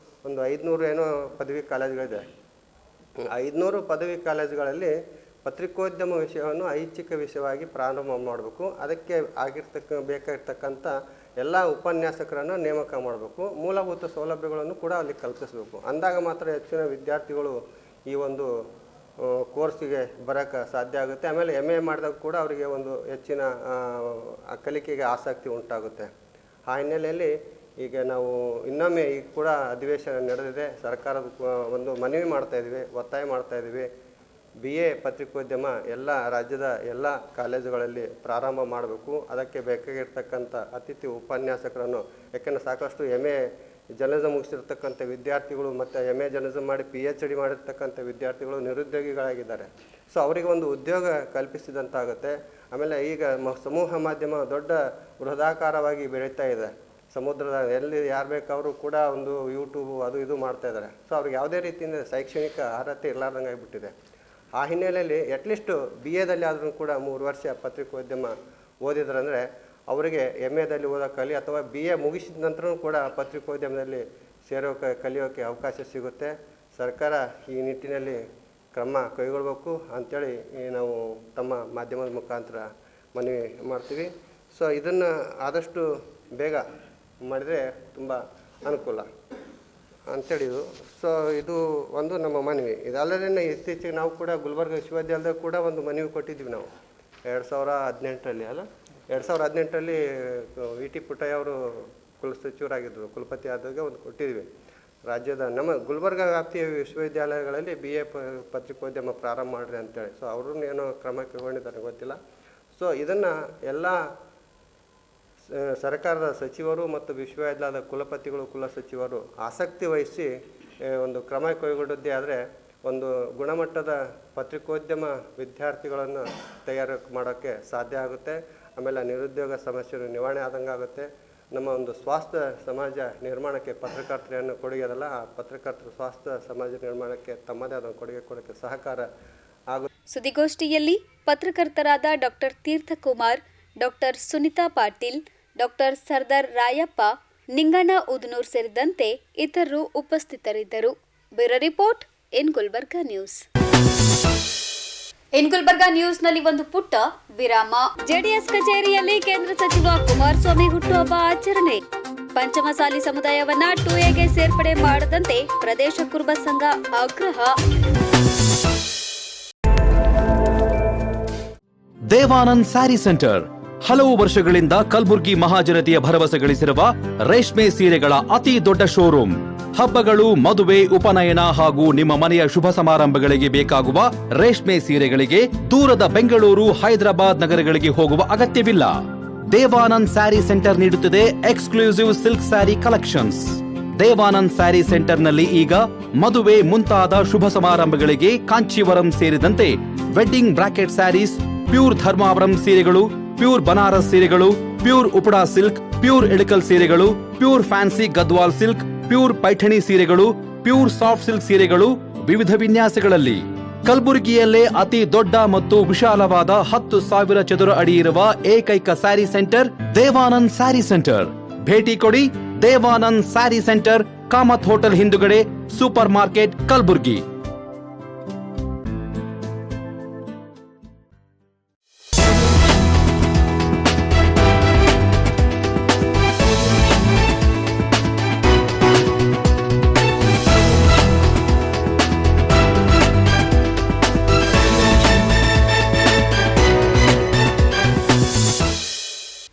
L: ಒಂದು 500 ಏನೋ ಪದವಿ ಕಾಲೇಜುಗಳಿದೆ. 500 ಪದವಿ ಕಾಲೇಜುಗಳಲ್ಲಿ ಪತ್ರಿಕೋದ್ಯಮ ವಿಷಯವನ್ನು ಐಚ್ಛಿಕ ವಿಷಯವಾಗಿ ಪ್ರಾರಂಭ ಮಾಡಬೇಕು. ಅದಕ್ಕೆ ಬೇಕಾಗಿರ್ತಕ್ಕಂಥ ಎಲ್ಲ ಉಪನ್ಯಾಸಕರನ್ನು ನೇಮಕ ಮಾಡಬೇಕು. ಮೂಲಭೂತ ಸೌಲಭ್ಯಗಳನ್ನು ಕೂಡ ಅಲ್ಲಿ ಕಲ್ಪಿಸಬೇಕು. ಅಂದಾಗ ಮಾತ್ರ ಹೆಚ್ಚಿನ ವಿದ್ಯಾರ್ಥಿಗಳು ಈ ಒಂದು ಕೋರ್ಸಿಗೆ ಬರೋಕ್ಕೆ ಸಾಧ್ಯ ಆಗುತ್ತೆ. ಆಮೇಲೆ MA ಮಾಡಿದಾಗ ಕೂಡ ಅವರಿಗೆ ಒಂದು ಹೆಚ್ಚಿನ ಕಲಿಕೆಗೆ ಆಸಕ್ತಿ ಉಂಟಾಗುತ್ತೆ. ಆ ಹಿನ್ನೆಲೆಯಲ್ಲಿ ಈಗ ನಾವು ಇನ್ನೊಮ್ಮೆ ಈಗ ಕೂಡ ಅಧಿವೇಶನ ನಡೆದಿದೆ. ಸರ್ಕಾರದ ಒಂದು ಮನವಿ ಮಾಡ್ತಾಯಿದ್ವಿ, ಒತ್ತಾಯ ಮಾಡ್ತಾಯಿದ್ವಿ. BA ಪತ್ರಿಕೋದ್ಯಮ ಎಲ್ಲ ರಾಜ್ಯದ ಎಲ್ಲ ಕಾಲೇಜುಗಳಲ್ಲಿ ಪ್ರಾರಂಭ ಮಾಡಬೇಕು. ಅದಕ್ಕೆ ಬೇಕಾಗಿರ್ತಕ್ಕಂಥ ಅತಿಥಿ ಉಪನ್ಯಾಸಕರನ್ನು, ಯಾಕೆಂದರೆ ಸಾಕಷ್ಟು MA ಜರ್ನಲಿಸಮ್ ಮುಗಿಸಿರ್ತಕ್ಕಂಥ ವಿದ್ಯಾರ್ಥಿಗಳು ಮತ್ತು MA ಜರ್ನಲಿಸಮ್ ಮಾಡಿ PhD ಮಾಡಿರ್ತಕ್ಕಂಥ ವಿದ್ಯಾರ್ಥಿಗಳು ನಿರುದ್ಯೋಗಿಗಳಾಗಿದ್ದಾರೆ. ಸೊ ಅವರಿಗೆ ಒಂದು ಉದ್ಯೋಗ ಕಲ್ಪಿಸಿದಂತಾಗುತ್ತೆ. ಆಮೇಲೆ ಈಗ ಸಮೂಹ ಮಾಧ್ಯಮ ದೊಡ್ಡ ಬೃಹದಾಕಾರವಾಗಿ ಬೆಳೀತಾ ಇದೆ. ಸಮುದ್ರದ ಎಲ್ಲಿ ಯಾರು ಬೇಕಾದರೂ ಕೂಡ ಒಂದು ಯೂಟ್ಯೂಬು ಅದು ಇದು ಮಾಡ್ತಾಯಿದ್ದಾರೆ. ಸೊ ಅವ್ರಿಗೆ ಯಾವುದೇ ರೀತಿಯಿಂದ ಶೈಕ್ಷಣಿಕ ಅರ್ಹತೆ ಇರಲಾರ್ದಂಗೆ ಆಗಿಬಿಟ್ಟಿದೆ. ಆ ಹಿನ್ನೆಲೆಯಲ್ಲಿ ಅಟ್ಲೀಸ್ಟು BAದಲ್ಲಿ ಆದ್ರೂ ಕೂಡ 3 ವರ್ಷ ಪತ್ರಿಕೋದ್ಯಮ ಓದಿದ್ರಂದರೆ ಅವರಿಗೆ MAದಲ್ಲಿ ಓದೋಕ್ಕಲಿ ಅಥವಾ BA ಮುಗಿಸಿದ ನಂತರ ಕೂಡ ಪತ್ರಿಕೋದ್ಯಮದಲ್ಲಿ ಕಲಿಯೋಕ್ಕೆ ಅವಕಾಶ ಸಿಗುತ್ತೆ. ಸರ್ಕಾರ ಈ ನಿಟ್ಟಿನಲ್ಲಿ ಕ್ರಮ ಕೈಗೊಳ್ಳಬೇಕು ಅಂಥೇಳಿ ನಾವು ತಮ್ಮ ಮಾಧ್ಯಮದ ಮುಖಾಂತರ ಮನವಿ ಮಾಡ್ತೀವಿ. ಸೊ ಇದನ್ನು ಆದಷ್ಟು ಬೇಗ ಮಾಡಿದರೆ ತುಂಬ ಅನುಕೂಲ ಅಂಥೇಳಿದು. ಸೊ ಇದು ಒಂದು ನಮ್ಮ ಮನವಿ. ಇದಲ್ಲದೇ ಇತ್ತೀಚೆಗೆ ನಾವು ಕೂಡ ಗುಲ್ಬರ್ಗ ವಿಶ್ವವಿದ್ಯಾಲಯದಾಗ ಕೂಡ ಒಂದು ಮನವಿ ಕೊಟ್ಟಿದ್ವಿ ನಾವು 2018ರಲ್ಲಿ 2018ರಲ್ಲಿ VT ಪುಟ್ಟಯ್ಯ ಅವರು ಕುಲಸಚಿವರಾಗಿದ್ದರು, ಕುಲಪತಿ ಆದಾಗ ಒಂದು ಕೊಟ್ಟಿದ್ವಿ. ರಾಜ್ಯದ ನಮ್ಮ ಗುಲ್ಬರ್ಗ ವ್ಯಾಪ್ತಿಯ ವಿಶ್ವವಿದ್ಯಾಲಯಗಳಲ್ಲಿ BA ಪತ್ರಿಕೋದ್ಯಮ ಪ್ರಾರಂಭ ಮಾಡಿರಿ ಅಂತೇಳಿ. ಸೊ ಅವ್ರನ್ನ ಏನೋ ಕ್ರಮ ಕೈಗೊಂಡಿದ್ದಾರೆ ಗೊತ್ತಿಲ್ಲ. ಸೊ ಇದನ್ನು ಎಲ್ಲ ಸರ್ಕಾರದ ಸಚಿವರು ಮತ್ತು ವಿಶ್ವವಿದ್ಯಾಲಯದ ಕುಲಪತಿಗಳು ಕುಲಸಚಿವರು ಆಸಕ್ತಿ ವಹಿಸಿ ಒಂದು ಕ್ರಮ ಕೈಗೊಂಡದ್ದೇ ಆದರೆ ಒಂದು ಗುಣಮಟ್ಟದ ಪತ್ರಿಕೋದ್ಯಮ ವಿದ್ಯಾರ್ಥಿಗಳನ್ನು ತಯಾರು ಮಾಡೋಕ್ಕೆ ಸಾಧ್ಯ ಆಗುತ್ತೆ. ಆಮೇಲೆ ನಿರುದ್ಯೋಗ ಸಮಸ್ಯೆ ನಿವಾರಣೆ ಆದಂಗೆ ಆಗುತ್ತೆ. ನಮ್ಮ ಒಂದು ಸ್ವಾಸ್ಥ್ಯ ಸಮಾಜ ನಿರ್ಮಾಣಕ್ಕೆ ಪತ್ರಕರ್ತರನ್ನು ಕೊಡುಗೆ ಅದಲ್ಲ, ಆ ಪತ್ರಕರ್ತರ ಸ್ವಾಸ್ಥ್ಯ ಸಮಾಜ ನಿರ್ಮಾಣಕ್ಕೆ ತಮ್ಮದೇ ಆದ ಕೊಡುಗೆ ಕೊಡೋಕ್ಕೆ ಸಹಕಾರ ಆಗುತ್ತೆ.
C: ಸುದ್ದಿಗೋಷ್ಠಿಯಲ್ಲಿ ಪತ್ರಕರ್ತರಾದ doctor Theerthakumar, doctor Sunita Patil, doctor Sardar Rayappa, Ninganna Udnoor ಸೇರಿದಂತೆ ಇತರರು ಉಪಸ್ಥಿತರಿದ್ದರು. Bureau report in Gulbarga news. In Gulbarga ನ್ಯೂಸ್ನಲ್ಲಿ ಒಂದು ಪುಟ್ಟ ವಿರಾಮ. ಜೆಡಿಎಸ್ ಕಚೇರಿಯಲ್ಲಿ ಕೇಂದ್ರ ಸಚಿವ ಕುಮಾರಸ್ವಾಮಿ ಹುಟ್ಟುಹಬ್ಬ ಆಚರಣೆ. ಪಂಚಮಸಾಲಿ ಸಮುದಾಯವನ್ನ 2Aಗೆ ಸೇರ್ಪಡೆ ಮಾಡದಂತೆ ಪ್ರದೇಶ ಕುರುಬ ಸಂಘ ಆಗ್ರಹ.
B: ದೇವಾನಂದ್ ಸ್ಯಾರಿ ಸೆಂಟರ್ ಹಲವು ವರ್ಷಗಳಿಂದ ಕಲಬುರ್ಗಿ ಮಹಾಜನತೆಯ ಭರವಸೆ ಗಳಿಸಿರುವ ರೇಷ್ಮೆ ಸೀರೆಗಳ ಅತಿ ದೊಡ್ಡ ಶೋರೂಮ್. ಹಬ್ಬಗಳು, ಮದುವೆ, ಉಪನಯನ ಹಾಗೂ ನಿಮ್ಮ ಮನೆಯ ಶುಭ ಸಮಾರಂಭಗಳಿಗೆ ಬೇಕಾಗುವ ರೇಷ್ಮೆ ಸೀರೆಗಳಿಗೆ ದೂರದ ಬೆಂಗಳೂರು, ಹೈದರಾಬಾದ್ ನಗರಗಳಿಗೆ ಹೋಗುವ ಅಗತ್ಯವಿಲ್ಲ. ದೇವಾನಂದ್ ಸ್ಯಾರಿ ಸೆಂಟರ್ ನೀಡುತ್ತಿದೆ exclusive silk sari collections. Devanand sari ಸೆಂಟರ್ನಲ್ಲಿ ಈಗ ಮದುವೆ ಮುಂತಾದ ಶುಭ ಸಮಾರಂಭಗಳಿಗೆ ಕಾಂಚೀವರಂ ಸೇರಿದಂತೆ wedding brocade saris, pure Dharmavaram ಸೀರೆಗಳು, ಪ್ಯೂರ್ ಬನಾರಸ್ ಸೀರೆಗಳು, pure Uppada silk, pure Ilkal ಸೀರೆಗಳು, pure fancy Gadwal silk, pure Paithani ಸೀರೆಗಳು, ಪ್ಯೂರ್ ಸಾಫ್ಟ್ ಸಿಲ್ಕ್ ಸೀರೆಗಳು ವಿವಿಧ ವಿನ್ಯಾಸಗಳಲ್ಲಿ. ಕಲಬುರಗಿಯಲ್ಲೇ ಅತಿ ದೊಡ್ಡ ಮತ್ತು ವಿಶಾಲವಾದ 10,000 ಚದುರ ಅಡಿ ಇರುವ ಏಕೈಕ ಸ್ಯಾರಿ ಸೆಂಟರ್ ದೇವಾನಂದ್ ಸ್ಯಾರಿ ಸೆಂಟರ್. ಭೇಟಿ ಕೊಡಿ. ದೇವಾನಂದ್ ಸ್ಯಾರಿ ಸೆಂಟರ್, ಕಾಮತ್ ಹೋಟೆಲ್ ಹಿಂದುಗಡೆ, ಸೂಪರ್ ಮಾರ್ಕೆಟ್, ಕಲಬುರ್ಗಿ.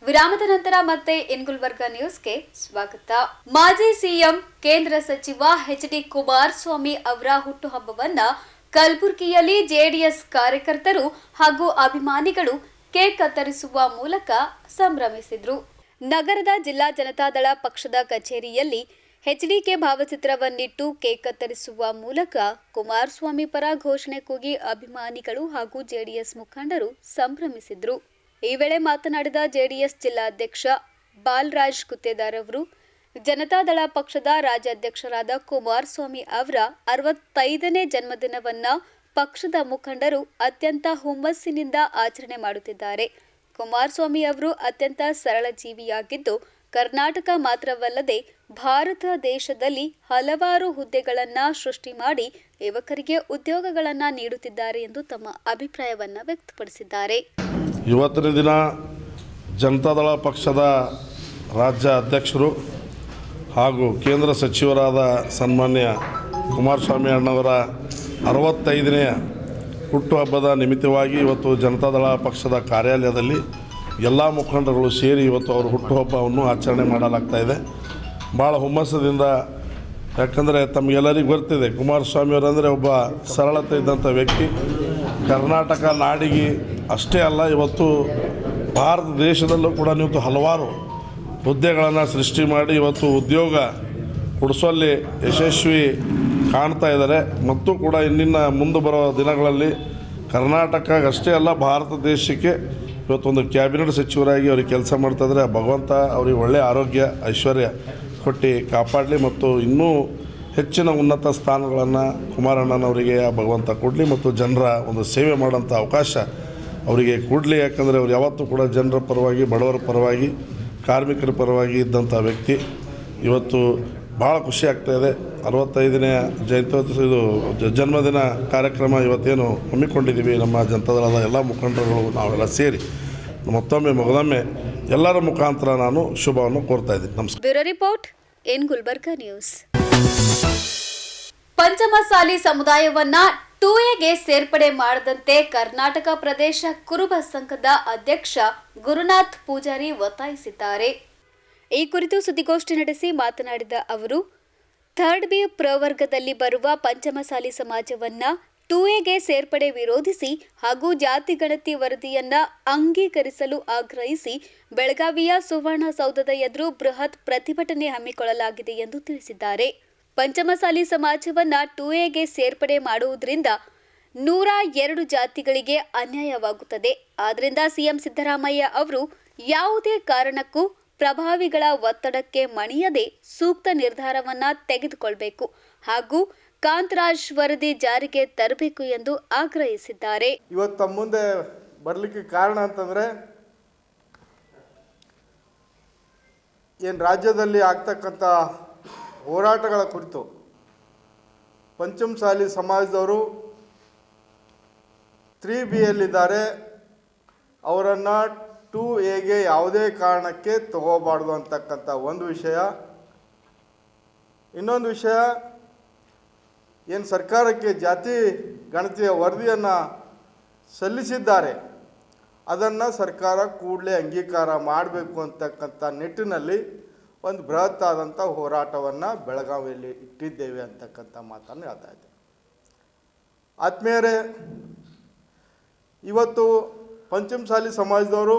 C: ವಿರಾಮದ ನಂತರ ಮತ್ತೆ ಇನ್ ಗುಲ್ಬರ್ಗಾ ನ್ಯೂಸ್ಗೆ ಸ್ವಾಗತ. ಮಾಜಿ ಸಿಎಂ ಕೇಂದ್ರ ಸಚಿವ HD ಕುಮಾರಸ್ವಾಮಿ ಅವರ ಹುಟ್ಟುಹಬ್ಬವನ್ನ ಕಲಬುರಗಿಯಲ್ಲಿ ಜೆಡಿಎಸ್ ಕಾರ್ಯಕರ್ತರು ಹಾಗೂ ಅಭಿಮಾನಿಗಳು ಕೇಕ್ ಕತ್ತರಿಸುವ ಮೂಲಕ ಸಂಭ್ರಮಿಸಿದ್ರು. ನಗರದ ಜಿಲ್ಲಾ ಜನತಾದಳ ಪಕ್ಷದ ಕಚೇರಿಯಲ್ಲಿ HDK ಭಾವಚಿತ್ರವನ್ನಿಟ್ಟು ಕೇಕ್ ಕತ್ತರಿಸುವ ಮೂಲಕ ಕುಮಾರಸ್ವಾಮಿ ಪರ ಘೋಷಣೆ ಕೂಗಿ ಅಭಿಮಾನಿಗಳು ಹಾಗೂ ಜೆಡಿಎಸ್ ಮುಖಂಡರು ಸಂಭ್ರಮಿಸಿದ್ರು. ಈ ವೇಳೆ ಮಾತನಾಡಿದ ಜೆಡಿಎಸ್ ಜಿಲ್ಲಾಧ್ಯಕ್ಷ ಬಾಲರಾಜ್ ಗುತ್ತೇದಾರ್ ಅವರು, ಜನತಾದಳ ಪಕ್ಷದ ರಾಜ್ಯಾಧ್ಯಕ್ಷರಾದ ಕುಮಾರಸ್ವಾಮಿ ಅವರ 65ನೇ ಜನ್ಮದಿನವನ್ನ ಪಕ್ಷದ ಮುಖಂಡರು ಅತ್ಯಂತ ಹುಮ್ಮಸ್ಸಿನಿಂದ ಆಚರಣೆ ಮಾಡುತ್ತಿದ್ದಾರೆ. ಕುಮಾರಸ್ವಾಮಿ ಅವರು ಅತ್ಯಂತ ಸರಳ ಜೀವಿಯಾಗಿದ್ದು, ಕರ್ನಾಟಕ ಮಾತ್ರವಲ್ಲದೆ ಭಾರತ ದೇಶದಲ್ಲಿ ಹಲವಾರು ಹುದ್ದೆಗಳನ್ನು ಸೃಷ್ಟಿ ಮಾಡಿ ಯುವಕರಿಗೆ ಉದ್ಯೋಗಗಳನ್ನು ನೀಡುತ್ತಿದ್ದಾರೆ ಎಂದು ತಮ್ಮ ಅಭಿಪ್ರಾಯವನ್ನು ವ್ಯಕ್ತಪಡಿಸಿದ್ದಾರೆ.
M: ಇವತ್ತಿನ ದಿನ ಜನತಾದಳ ಪಕ್ಷದ ರಾಜ್ಯ ಅಧ್ಯಕ್ಷರು ಹಾಗೂ ಕೇಂದ್ರ ಸಚಿವರಾದ ಸನ್ಮಾನ್ಯ ಕುಮಾರಸ್ವಾಮಿ ಅಣ್ಣವರ 65ನೇ ಹುಟ್ಟುಹಬ್ಬದ ನಿಮಿತ್ತವಾಗಿ ಇವತ್ತು ಜನತಾದಳ ಪಕ್ಷದ ಕಾರ್ಯಾಲಯದಲ್ಲಿ ಎಲ್ಲ ಮುಖಂಡರುಗಳು ಸೇರಿ ಇವತ್ತು ಅವರ ಹುಟ್ಟುಹಬ್ಬವನ್ನು ಆಚರಣೆ ಮಾಡಲಾಗ್ತಾಯಿದೆ. ಭಾಳ ಹುಮ್ಮಸ್ಸದಿಂದ, ಯಾಕಂದರೆ ತಮಗೆಲ್ಲರಿಗೂ ಗೊತ್ತಿದೆ ಕುಮಾರಸ್ವಾಮಿಯವರಂದರೆ ಒಬ್ಬ ಸರಳತೆ ಇದ್ದಂಥ ವ್ಯಕ್ತಿ. ಕರ್ನಾಟಕ ನಾಡಿಗೆ ಅಷ್ಟೇ ಅಲ್ಲ, ಇವತ್ತು ಭಾರತ ದೇಶದಲ್ಲೂ ಕೂಡ ಇವತ್ತು ಹಲವಾರು ಹುದ್ದೆಗಳನ್ನು ಸೃಷ್ಟಿ ಮಾಡಿ ಇವತ್ತು ಉದ್ಯೋಗ ಕೊಡಿಸುವಲ್ಲಿ ಯಶಸ್ವಿ ಕಾಣ್ತಾ ಇದ್ದಾರೆ. ಮತ್ತು ಕೂಡ ಇನ್ನಿನ್ನ ಮುಂದೆ ಬರೋ ದಿನಗಳಲ್ಲಿ ಕರ್ನಾಟಕ ಅಷ್ಟೇ ಅಲ್ಲ, ಭಾರತ ದೇಶಕ್ಕೆ ಇವತ್ತೊಂದು ಕ್ಯಾಬಿನೆಟ್ ಸಚಿವರಾಗಿ ಅವ್ರಿಗೆ ಕೆಲಸ ಮಾಡ್ತಾಯಿದ್ರೆ ಭಗವಂತ ಅವ್ರಿಗೆ ಒಳ್ಳೆಯ ಆರೋಗ್ಯ ಐಶ್ವರ್ಯ ಕೊಟ್ಟು ಕಾಪಾಡಲಿ ಮತ್ತು ಇನ್ನೂ ಹೆಚ್ಚಿನ ಉನ್ನತ ಸ್ಥಾನಗಳನ್ನು ಕುಮಾರಣ್ಣನವರಿಗೆ ಭಗವಂತ ಕೊಡಲಿ ಮತ್ತು ಜನರ ಒಂದು ಸೇವೆ ಮಾಡೋಂಥ ಅವಕಾಶ ಅವರಿಗೆ ಕೂಡಲೇ, ಯಾಕಂದರೆ ಅವ್ರು ಯಾವತ್ತೂ ಕೂಡ ಜನರ ಪರವಾಗಿ, ಬಡವರ ಪರವಾಗಿ, ಕಾರ್ಮಿಕರ ಪರವಾಗಿ ಇದ್ದಂಥ ವ್ಯಕ್ತಿ. ಇವತ್ತು ಭಾಳ ಖುಷಿ ಆಗ್ತಾಯಿದೆ. 65ನೇ ಜಯಂತ್ಯೋತ್ಸವ ಇದು ಜನ್ಮದಿನ ಕಾರ್ಯಕ್ರಮ ಇವತ್ತೇನು ಹಮ್ಮಿಕೊಂಡಿದ್ದೀವಿ ನಮ್ಮ ಜನತಾದಳದ ಎಲ್ಲ ಮುಖಂಡರುಗಳು ನಾವೆಲ್ಲ ಸೇರಿ ಮೊದಲೊಮ್ಮೆ ಎಲ್ಲರ ಮುಖಾಂತರ ನಾನು ಶುಭವನ್ನು ಕೋರ್ತಾ ಇದ್ದೀನಿ. ನಮಸ್ಕಾರ.
C: Bureau report in Gulbarga news. Panchamasali ಸಮುದಾಯವನ್ನ 2Aಗೆ ಸೇರ್ಪಡೆ ಮಾಡದಂತೆ ಕರ್ನಾಟಕ ಪ್ರದೇಶ ಕುರುಬ ಸಂಘದ ಅಧ್ಯಕ್ಷ ಗುರುನಾಥ್ ಪೂಜಾರಿ ಒತ್ತಾಯಿಸಿದ್ದಾರೆ. ಈ ಕುರಿತು ಸುದ್ದಿಗೋಷ್ಠಿ ನಡೆಸಿ ಮಾತನಾಡಿದ ಅವರು, 3rd B ಪ್ರವರ್ಗದಲ್ಲಿ ಬರುವ ಪಂಚಮಸಾಲಿ ಸಮಾಜವನ್ನ 2Aಗೆ ಸೇರ್ಪಡೆ ವಿರೋಧಿಸಿ ಹಾಗೂ ಜಾತಿ ಗಣತಿ ವರದಿಯನ್ನ ಅಂಗೀಕರಿಸಲು ಆಗ್ರಹಿಸಿ ಬೆಳಗಾವಿಯ ಸುವರ್ಣಸೌಧದ ಎದುರು ಬೃಹತ್ ಪ್ರತಿಭಟನೆ ಹಮ್ಮಿಕೊಳ್ಳಲಾಗಿದೆ ಎಂದು ತಿಳಿಸಿದ್ದಾರೆ. ಪಂಚಮಸಾಲಿ ಸಮಾಜವನ್ನ 2Aಗೆ ಸೇರ್ಪಡೆ ಮಾಡುವುದರಿಂದ 102 ಜಾತಿಗಳಿಗೆ ಅನ್ಯಾಯವಾಗುತ್ತದೆ. ಆದ್ದರಿಂದ ಸಿಎಂ ಸಿದ್ದರಾಮಯ್ಯ ಅವರು ಯಾವುದೇ ಕಾರಣಕ್ಕೂ ಪ್ರಭಾವಿಗಳ ಒತ್ತಡಕ್ಕೆ ಮಣಿಯದೆ ಸೂಕ್ತ ನಿರ್ಧಾರವನ್ನ ತೆಗೆದುಕೊಳ್ಳಬೇಕು ಹಾಗೂ ಕಾಂತರಾಜ್ ವರದಿ ಜಾರಿಗೆ ತರಬೇಕು ಎಂದು ಆಗ್ರಹಿಸಿದ್ದಾರೆ.
N: ಇವತ್ತು ತಮ್ಮ ಮುಂದೆ ಬರಲಿಕ್ಕೆ ಕಾರಣ ಅಂತಂದರೆ, ಏನು ರಾಜ್ಯದಲ್ಲಿ ಆಗ್ತಕ್ಕಂಥ ಹೋರಾಟಗಳ ಕುರಿತು ಪಂಚಮಸಾಲಿ ಸಮಾಜದವರು 3Bಯಲ್ಲಿದ್ದಾರೆ. ಅವರನ್ನು 2Aಗೆ ಯಾವುದೇ ಕಾರಣಕ್ಕೆ ತಗೋಬಾರ್ದು ಅಂತಕ್ಕಂಥ ಒಂದು ವಿಷಯ. ಇನ್ನೊಂದು ವಿಷಯ, ಏನು ಸರ್ಕಾರಕ್ಕೆ ಜಾತಿ ಗಣತಿಯ ವರದಿಯನ್ನು ಸಲ್ಲಿಸಿದ್ದಾರೆ, ಅದನ್ನು ಸರ್ಕಾರ ಕೂಡಲೇ ಅಂಗೀಕಾರ ಮಾಡಬೇಕು ಅಂತಕ್ಕಂಥ ನಿಟ್ಟಿನಲ್ಲಿ ಒಂದು ಬೃಹತ್ ಆದಂಥ ಹೋರಾಟವನ್ನು ಬೆಳಗಾವಿಯಲ್ಲಿ ಇಟ್ಟಿದ್ದೇವೆ ಅಂತಕ್ಕಂಥ ಮಾತನ್ನು ಹೇಳ್ತಾ ಇದ್ದೇವೆ. ಆತ್ಮೀಯರೇ, ಇವತ್ತು ಪಂಚಮಸಾಲಿ ಸಮಾಜದವರು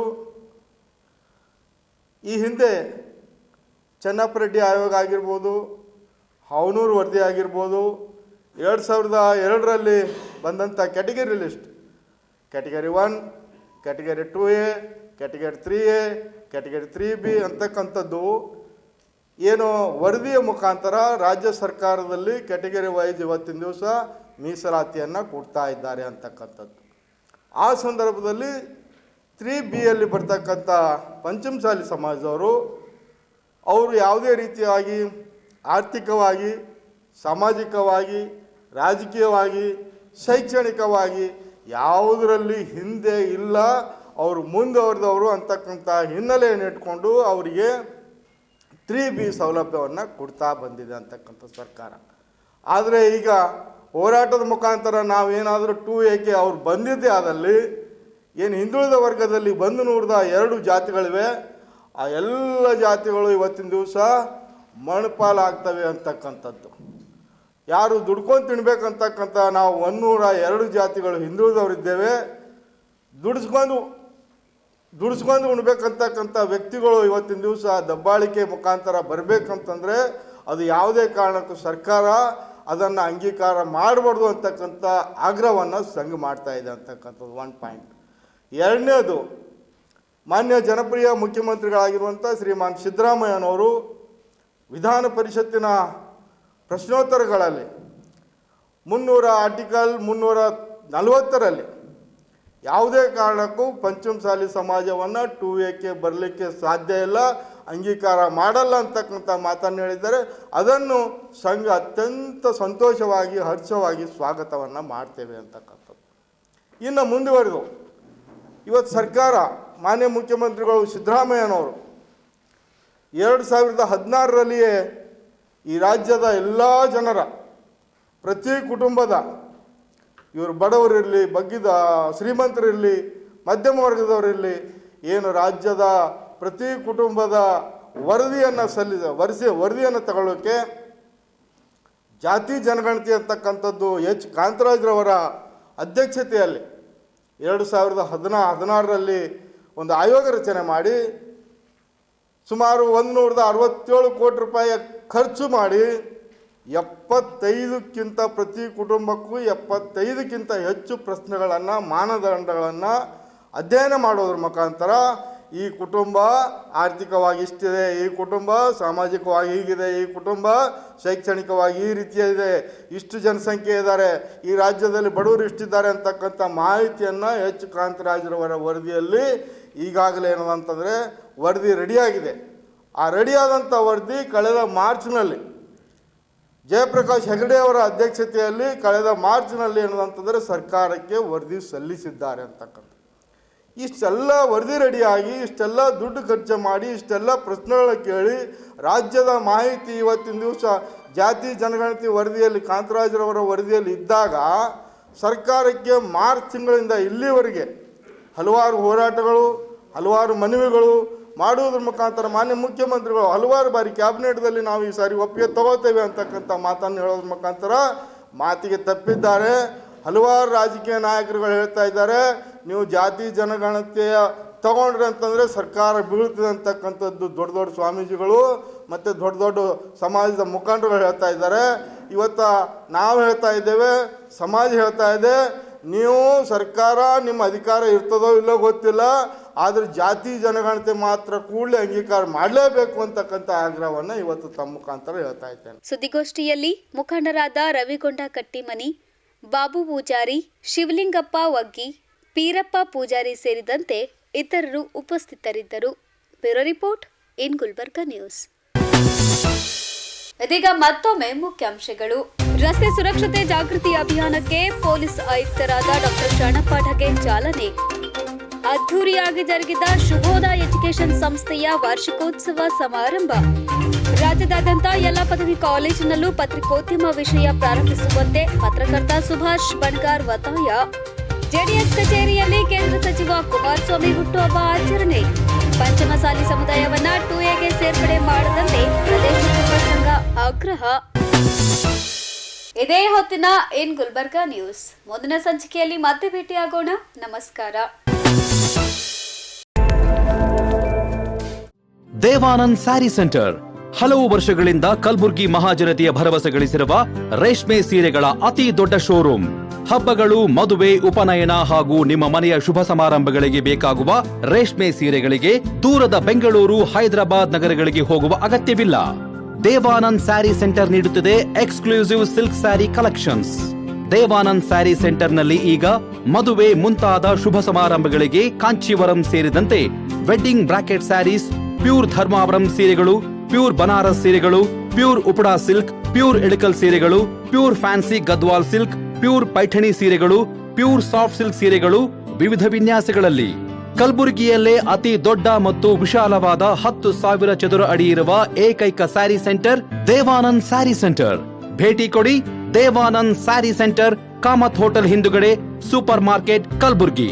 N: ಈ ಹಿಂದೆ ಚೆನ್ನಪ್ಪ ರೆಡ್ಡಿ ಆಯೋಗ ಆಗಿರ್ಬೋದು, ಹಾವನೂರು ವರದಿ ಆಗಿರ್ಬೋದು, 2002ರಲ್ಲಿ ಬಂದಂಥ category list, category 1, category 2A, category 3A, category 3B ಅಂತಕ್ಕಂಥದ್ದು ಏನು ವರದಿಯ ಮುಖಾಂತರ ರಾಜ್ಯ ಸರ್ಕಾರದಲ್ಲಿ ಕ್ಯಾಟಗರಿ ವೈಸ್ ಇವತ್ತಿನ ದಿವಸ ಮೀಸಲಾತಿಯನ್ನು ಕೊಡ್ತಾ ಇದ್ದಾರೆ ಅಂತಕ್ಕಂಥದ್ದು. ಆ ಸಂದರ್ಭದಲ್ಲಿ 3Bಯಲ್ಲಿ ಬರ್ತಕ್ಕಂಥ ಪಂಚಮಸಾಲಿ ಸಮಾಜದವರು ಅವರು ಯಾವುದೇ ರೀತಿಯಾಗಿ ಆರ್ಥಿಕವಾಗಿ, ಸಾಮಾಜಿಕವಾಗಿ, ರಾಜಕೀಯವಾಗಿ, ಶೈಕ್ಷಣಿಕವಾಗಿ ಯಾವುದರಲ್ಲಿ ಹಿಂದೆ ಇಲ್ಲ, ಅವರು ಮುಂದುವರೆದವರು ಅಂತಕ್ಕಂಥ ಹಿನ್ನೆಲೆಯನ್ನು ಇಟ್ಕೊಂಡು ಅವರಿಗೆ 3B ಸೌಲಭ್ಯವನ್ನು ಕೊಡ್ತಾ ಬಂದಿದೆ ಅಂತಕ್ಕಂಥ ಸರ್ಕಾರ. ಆದರೆ ಈಗ ಹೋರಾಟದ ಮುಖಾಂತರ ನಾವೇನಾದರೂ 2Aಗೆ ಅವ್ರು ಬಂದಿದ್ದೇ ಆದಲ್ಲಿ ಏನು ಹಿಂದುಳಿದ ವರ್ಗದಲ್ಲಿ ಬಂದು ನೋಡಿದ 2 ಜಾತಿಗಳಿವೆ, ಆ ಎಲ್ಲ ಜಾತಿಗಳು ಇವತ್ತಿನ ದಿವಸ ಮಣ್ಣಪಾಲಾಗ್ತವೆ ಅಂತಕ್ಕಂಥದ್ದು. ಯಾರು ದುಡ್ಕೊಂಡು ತಿನ್ಬೇಕಂತಕ್ಕಂಥ ನಾವು 102 ಜಾತಿಗಳು ಹಿಂದುಳಿದವರಿದ್ದೇವೆ. ದುಡಿಸ್ಕೊಂಡು ಉಣ್ಬೇಕಂತಕ್ಕಂಥ ವ್ಯಕ್ತಿಗಳು ಇವತ್ತಿನ ದಿವಸ ದಬ್ಬಾಳಿಕೆ ಮುಖಾಂತರ ಬರಬೇಕಂತಂದರೆ ಅದು ಯಾವುದೇ ಕಾರಣಕ್ಕೂ ಸರ್ಕಾರ ಅದನ್ನು ಅಂಗೀಕಾರ ಮಾಡಬಾರ್ದು ಅಂತಕ್ಕಂಥ ಆಗ್ರಹವನ್ನು ಸಂಘ ಮಾಡ್ತಾ ಇದೆ ಅಂತಕ್ಕಂಥದ್ದು 1 ಪಾಯಿಂಟ್. ಎರಡನೇದು, ಮಾನ್ಯ ಜನಪ್ರಿಯ ಮುಖ್ಯಮಂತ್ರಿಗಳಾಗಿರುವಂಥ ಶ್ರೀಮಾನ್ ಸಿದ್ದರಾಮಯ್ಯನವರು ವಿಧಾನ ಪರಿಷತ್ತಿನ ಪ್ರಶ್ನೋತ್ತರಗಳಲ್ಲಿ ಆರ್ಟಿಕಲ್ 340ರಲ್ಲಿ ಯಾವುದೇ ಕಾರಣಕ್ಕೂ ಪಂಚಮಸಾಲಿ ಸಮಾಜವನ್ನು 2Aಕ್ಕೆ ಬರಲಿಕ್ಕೆ ಸಾಧ್ಯ ಇಲ್ಲ, ಅಂಗೀಕಾರ ಮಾಡಲ್ಲ ಅಂತಕ್ಕಂಥ ಮಾತನ್ನು ಹೇಳಿದ್ದಾರೆ. ಅದನ್ನು ಸಂಘ ಅತ್ಯಂತ ಸಂತೋಷವಾಗಿ, ಹರ್ಷವಾಗಿ ಸ್ವಾಗತವನ್ನು ಮಾಡ್ತೇವೆ ಅಂತಕ್ಕಂಥದ್ದು. ಇನ್ನು ಮುಂದುವರೆದು ಇವತ್ತು ಸರ್ಕಾರ, ಮಾನ್ಯ ಮುಖ್ಯಮಂತ್ರಿಗಳು ಸಿದ್ದರಾಮಯ್ಯನವರು 2016ರಲ್ಲಿಯೇ ಈ ರಾಜ್ಯದ ಎಲ್ಲ ಜನರ, ಪ್ರತಿ ಕುಟುಂಬದ, ಇವರು ಬಡವರಿರಲಿ, ಬಗ್ಗಿದ ಶ್ರೀಮಂತರಿರಲಿ, ಮಧ್ಯಮ ವರ್ಗದವರಿರಲಿ, ಏನು ರಾಜ್ಯದ ಪ್ರತಿ ಕುಟುಂಬದ ವರದಿಯನ್ನು ತಗೊಳ್ಳೋಕ್ಕೆ ಜಾತಿ ಜನಗಣತಿ ಅಂತಕ್ಕಂಥದ್ದು ಕಾಂತರಾಜ್ರವರ ಅಧ್ಯಕ್ಷತೆಯಲ್ಲಿ 2016ರಲ್ಲಿ ಒಂದು ಆಯೋಗ ರಚನೆ ಮಾಡಿ ಸುಮಾರು 167 ಕೋಟಿ ರೂಪಾಯಿ ಖರ್ಚು ಮಾಡಿ 75ಕ್ಕಿಂತ ಪ್ರತಿ ಕುಟುಂಬಕ್ಕೂ 75ಕ್ಕಿಂತ ಹೆಚ್ಚು ಪ್ರಶ್ನೆಗಳನ್ನು, ಮಾನದಂಡಗಳನ್ನು ಅಧ್ಯಯನ ಮಾಡೋದ್ರ ಮುಖಾಂತರ ಈ ಕುಟುಂಬ ಆರ್ಥಿಕವಾಗಿ ಇಷ್ಟಿದೆ, ಈ ಕುಟುಂಬ ಸಾಮಾಜಿಕವಾಗಿ ಹೀಗಿದೆ, ಈ ಕುಟುಂಬ ಶೈಕ್ಷಣಿಕವಾಗಿ ಈ ರೀತಿಯಿದೆ, ಇಷ್ಟು ಜನಸಂಖ್ಯೆ ಇದ್ದಾರೆ, ಈ ರಾಜ್ಯದಲ್ಲಿ ಬಡವರು ಇಷ್ಟಿದ್ದಾರೆ ಅಂತಕ್ಕಂಥ ಮಾಹಿತಿಯನ್ನು ಎಚ್ ಕಾಂತರಾಜ್ರವರ ವರದಿಯಲ್ಲಿ ಈಗಾಗಲೇ ಏನು ಅಂತಂದರೆ ವರದಿ ರೆಡಿಯಾಗಿದೆ. ಆ ರೆಡಿಯಾದಂಥ ವರದಿ ಕಳೆದ ಮಾರ್ಚ್ನಲ್ಲಿ ಜಯಪ್ರಕಾಶ್ ಹೆಗಡೆ ಅವರ ಅಧ್ಯಕ್ಷತೆಯಲ್ಲಿ ಕಳೆದ ಮಾರ್ಚ್ನಲ್ಲಿ ಏನಂತಂದರೆ ಸರ್ಕಾರಕ್ಕೆ ವರದಿ ಸಲ್ಲಿಸಿದ್ದಾರೆ ಅಂತಕ್ಕಂಥ. ಇಷ್ಟೆಲ್ಲ ವರದಿ ರೆಡಿಯಾಗಿ ಇಷ್ಟೆಲ್ಲ ದುಡ್ಡು ಖರ್ಚು ಮಾಡಿ ಇಷ್ಟೆಲ್ಲ ಪ್ರಶ್ನೆಗಳನ್ನ ಕೇಳಿ ರಾಜ್ಯದ ಮಾಹಿತಿ ಇವತ್ತಿನ ದಿವಸ ಜಾತಿ ಜನಗಣತಿ ವರದಿಯಲ್ಲಿ ಕಾಂತರಾಜ್ರವರ ವರದಿಯಲ್ಲಿ ಇದ್ದಾಗ ಸರ್ಕಾರಕ್ಕೆ ಮಾರ್ಚ್ ತಿಂಗಳಿಂದ ಇಲ್ಲಿವರೆಗೆ ಹಲವಾರು ಹೋರಾಟಗಳು, ಹಲವಾರು ಮನವಿಗಳು ಮಾಡುವುದ್ರ ಮುಖಾಂತರ ಮಾನ್ಯ ಮುಖ್ಯಮಂತ್ರಿಗಳು ಹಲವಾರು ಬಾರಿ ಕ್ಯಾಬಿನೆಟ್ದಲ್ಲಿ ನಾವು ಈ ಸಾರಿ ಒಪ್ಪಿಗೆ ತಗೋತೇವೆ ಅಂತಕ್ಕಂಥ ಮಾತನ್ನು ಹೇಳೋದ್ರ ಮುಖಾಂತರ ಮಾತಿಗೆ ತಪ್ಪಿದ್ದಾರೆ. ಹಲವಾರು ರಾಜಕೀಯ ನಾಯಕರುಗಳು ಹೇಳ್ತಾ ಇದ್ದಾರೆ, ನೀವು ಜಾತಿ ಜನಗಣತಿಯ ತಗೊಂಡ್ರಿ ಅಂತಂದರೆ ಸರ್ಕಾರ ಬೀಳ್ತದೆ ಅಂತಕ್ಕಂಥದ್ದು ದೊಡ್ಡ ದೊಡ್ಡ ಸ್ವಾಮೀಜಿಗಳು ಮತ್ತು ದೊಡ್ಡ ದೊಡ್ಡ ಸಮಾಜದ ಮುಖಂಡರುಗಳು ಹೇಳ್ತಾ ಇದ್ದಾರೆ. ಇವತ್ತು ನಾವು ಹೇಳ್ತಾ ಇದ್ದೇವೆ, ಸಮಾಜ ಹೇಳ್ತಾ ಇದೆ, ನೀವು ಸರ್ಕಾರ ನಿಮ್ಮ ಅಧಿಕಾರ ಇರ್ತದೋ ಇಲ್ಲೋ ಗೊತ್ತಿಲ್ಲ, ಆದರೆ ಜಾತಿ ಜನಗಣತಿ ಮಾತ್ರ ಕೂಡಲೇ ಅಂಗೀಕಾರ ಮಾಡಲೇಬೇಕು ಅಂತಕ್ಕಂಥ ಆಗ್ರಹವನ್ನು ಇವತ್ತು ತಮ್ಮ ಮುಖಾಂತರ ಹೇಳ್ತಾ ಇದ್ದೇನೆ.
C: ಸುದ್ದಿಗೋಷ್ಠಿಯಲ್ಲಿ ಮುಖಂಡರಾದ ರವಿಗೊಂಡ ಕಟ್ಟಿಮನಿ, ಬಾಬು ಪೂಜಾರಿ, ಶಿವಲಿಂಗಪ್ಪ ವಗ್ಗಿ, ಪೀರಪ್ಪ ಪೂಜಾರಿ ಸೇರಿದಂತೆ ಇತರರು ಉಪಸ್ಥಿತರಿದ್ದರು. ಬ್ಯೂರೋ ರಿಪೋರ್ಟ್ ಇನ್ ಗುಲ್ಬರ್ಗ ನ್ಯೂಸ್. ಇದೀಗ ಮತ್ತೊಮ್ಮೆ ಮುಖ್ಯಾಂಶಗಳು. ರಸ್ತೆ ಸುರಕ್ಷತೆ ಜಾಗೃತಿ ಅಭಿಯಾನಕ್ಕೆ ಪೊಲೀಸ್ ಆಯುಕ್ತರಾದ ಡಾಕ್ಟರ್ ಶರಣಪ್ಪ ಢಗೆ ಚಾಲನೆ. ಅದ್ಧೂರಿಯಾಗಿ ಜರುಗಿದ ಶುಭೋದಯ ಎಜುಕೇಷನ್ ಸಂಸ್ಥೆಯ ವಾರ್ಷಿಕೋತ್ಸವ ಸಮಾರಂಭ. ರಾಜ್ಯದಾದ್ಯಂತ ಎಲ್ಲ ಪದವಿ ಕಾಲೇಜಿನಲ್ಲೂ ಪತ್ರಿಕೋದ್ಯಮ ವಿಷಯ ಪ್ರಾರಂಭಿಸುವಂತೆ ಪತ್ರಕರ್ತ ಸುಭಾಷ್ ಬಣಗಾರ್ ಒತ್ತಾಯ. ಜೆಡಿಎಸ್ ಕಚೇರಿಯಲ್ಲಿ ಕೇಂದ್ರ ಸಚಿವ ಕುಮಾರಸ್ವಾಮಿ ಹುಟ್ಟುಹಬ್ಬ ಆಚರಣೆ. ಪಂಚಮಸಾಲಿ ಸಮುದಾಯವನ್ನ 2Aಗೆ ಸೇರ್ಪಡೆ ಮಾಡದಂತೆ ಪ್ರದೇಶ ಸೇವಾ ಸಂಘ ಆಗ್ರಹ. ಇದೇ ಹೊತ್ತಿನ ಇನ್ ಗುಲ್ಬರ್ಗ ನ್ಯೂಸ್. ಮುಂದಿನ ಸಂಚಿಕೆಯಲ್ಲಿ ಮತ್ತೆ ಭೇಟಿಯಾಗೋಣ. ನಮಸ್ಕಾರ.
B: ದೇವಾನಂದ್ ಸ್ಯಾರಿ ಸೆಂಟರ್ ಹಲವು ವರ್ಷಗಳಿಂದ ಕಲಬುರ್ಗಿ ಮಹಾಜನತೆಯ ಭರವಸೆ ಗಳಿಸಿರುವ ರೇಷ್ಮೆ ಸೀರೆಗಳ ಅತಿ ದೊಡ್ಡ ಶೋರೂಮ್. ಹಬ್ಬಗಳು, ಮದುವೆ, ಉಪನಯನ ಹಾಗೂ ನಿಮ್ಮ ಮನೆಯ ಶುಭ ಸಮಾರಂಭಗಳಿಗೆ ಬೇಕಾಗುವ ರೇಷ್ಮೆ ಸೀರೆಗಳಿಗೆ ದೂರದ ಬೆಂಗಳೂರು, ಹೈದರಾಬಾದ್ ನಗರಗಳಿಗೆ ಹೋಗುವ ಅಗತ್ಯವಿಲ್ಲ. ದೇವಾನಂದ್ ಸ್ಯಾರಿ ಸೆಂಟರ್ ನೀಡುತ್ತಿದೆ exclusive silk sari collections. Devanand sari ಸೆಂಟರ್ನಲ್ಲಿ ಈಗ ಮದುವೆ ಮುಂತಾದ ಶುಭ ಸಮಾರಂಭಗಳಿಗೆ ಕಾಂಚೀವರಂ ಸೇರಿದಂತೆ wedding brocade saris, pure Dharmavaram ಸೀರೆಗಳು, ಪ್ಯೂರ್ ಬನಾರಸ್ ಸೀರೆಗಳು, pure Uppada silk, pure Ilkal ಸೀರೆಗಳು, pure fancy Gadwal silk, pure Paithani ಸೀರೆಗಳು, ಪ್ಯೂರ್ ಸಾಫ್ಟ್ ಸಿಲ್ಕ್ ಸೀರೆಗಳು ವಿವಿಧ ವಿನ್ಯಾಸಗಳಲ್ಲಿ. ಕಲಬುರಗಿಯಲ್ಲೇ ಅತಿ ದೊಡ್ಡ ಮತ್ತು ವಿಶಾಲವಾದ 10,000 ಚದುರ ಅಡಿ ಇರುವ ಏಕೈಕ ಸ್ಯಾರಿ ಸೆಂಟರ್ ದೇವಾನಂದ್ ಸ್ಯಾರಿ ಸೆಂಟರ್. ಭೇಟಿ ಕೊಡಿ. ದೇವಾನಂದ್ ಸ್ಯಾರಿ ಸೆಂಟರ್, ಕಾಮತ್ ಹೋಟೆಲ್ ಹಿಂದುಗಡೆ, ಸೂಪರ್ ಮಾರ್ಕೆಟ್, ಕಲಬುರ್ಗಿ.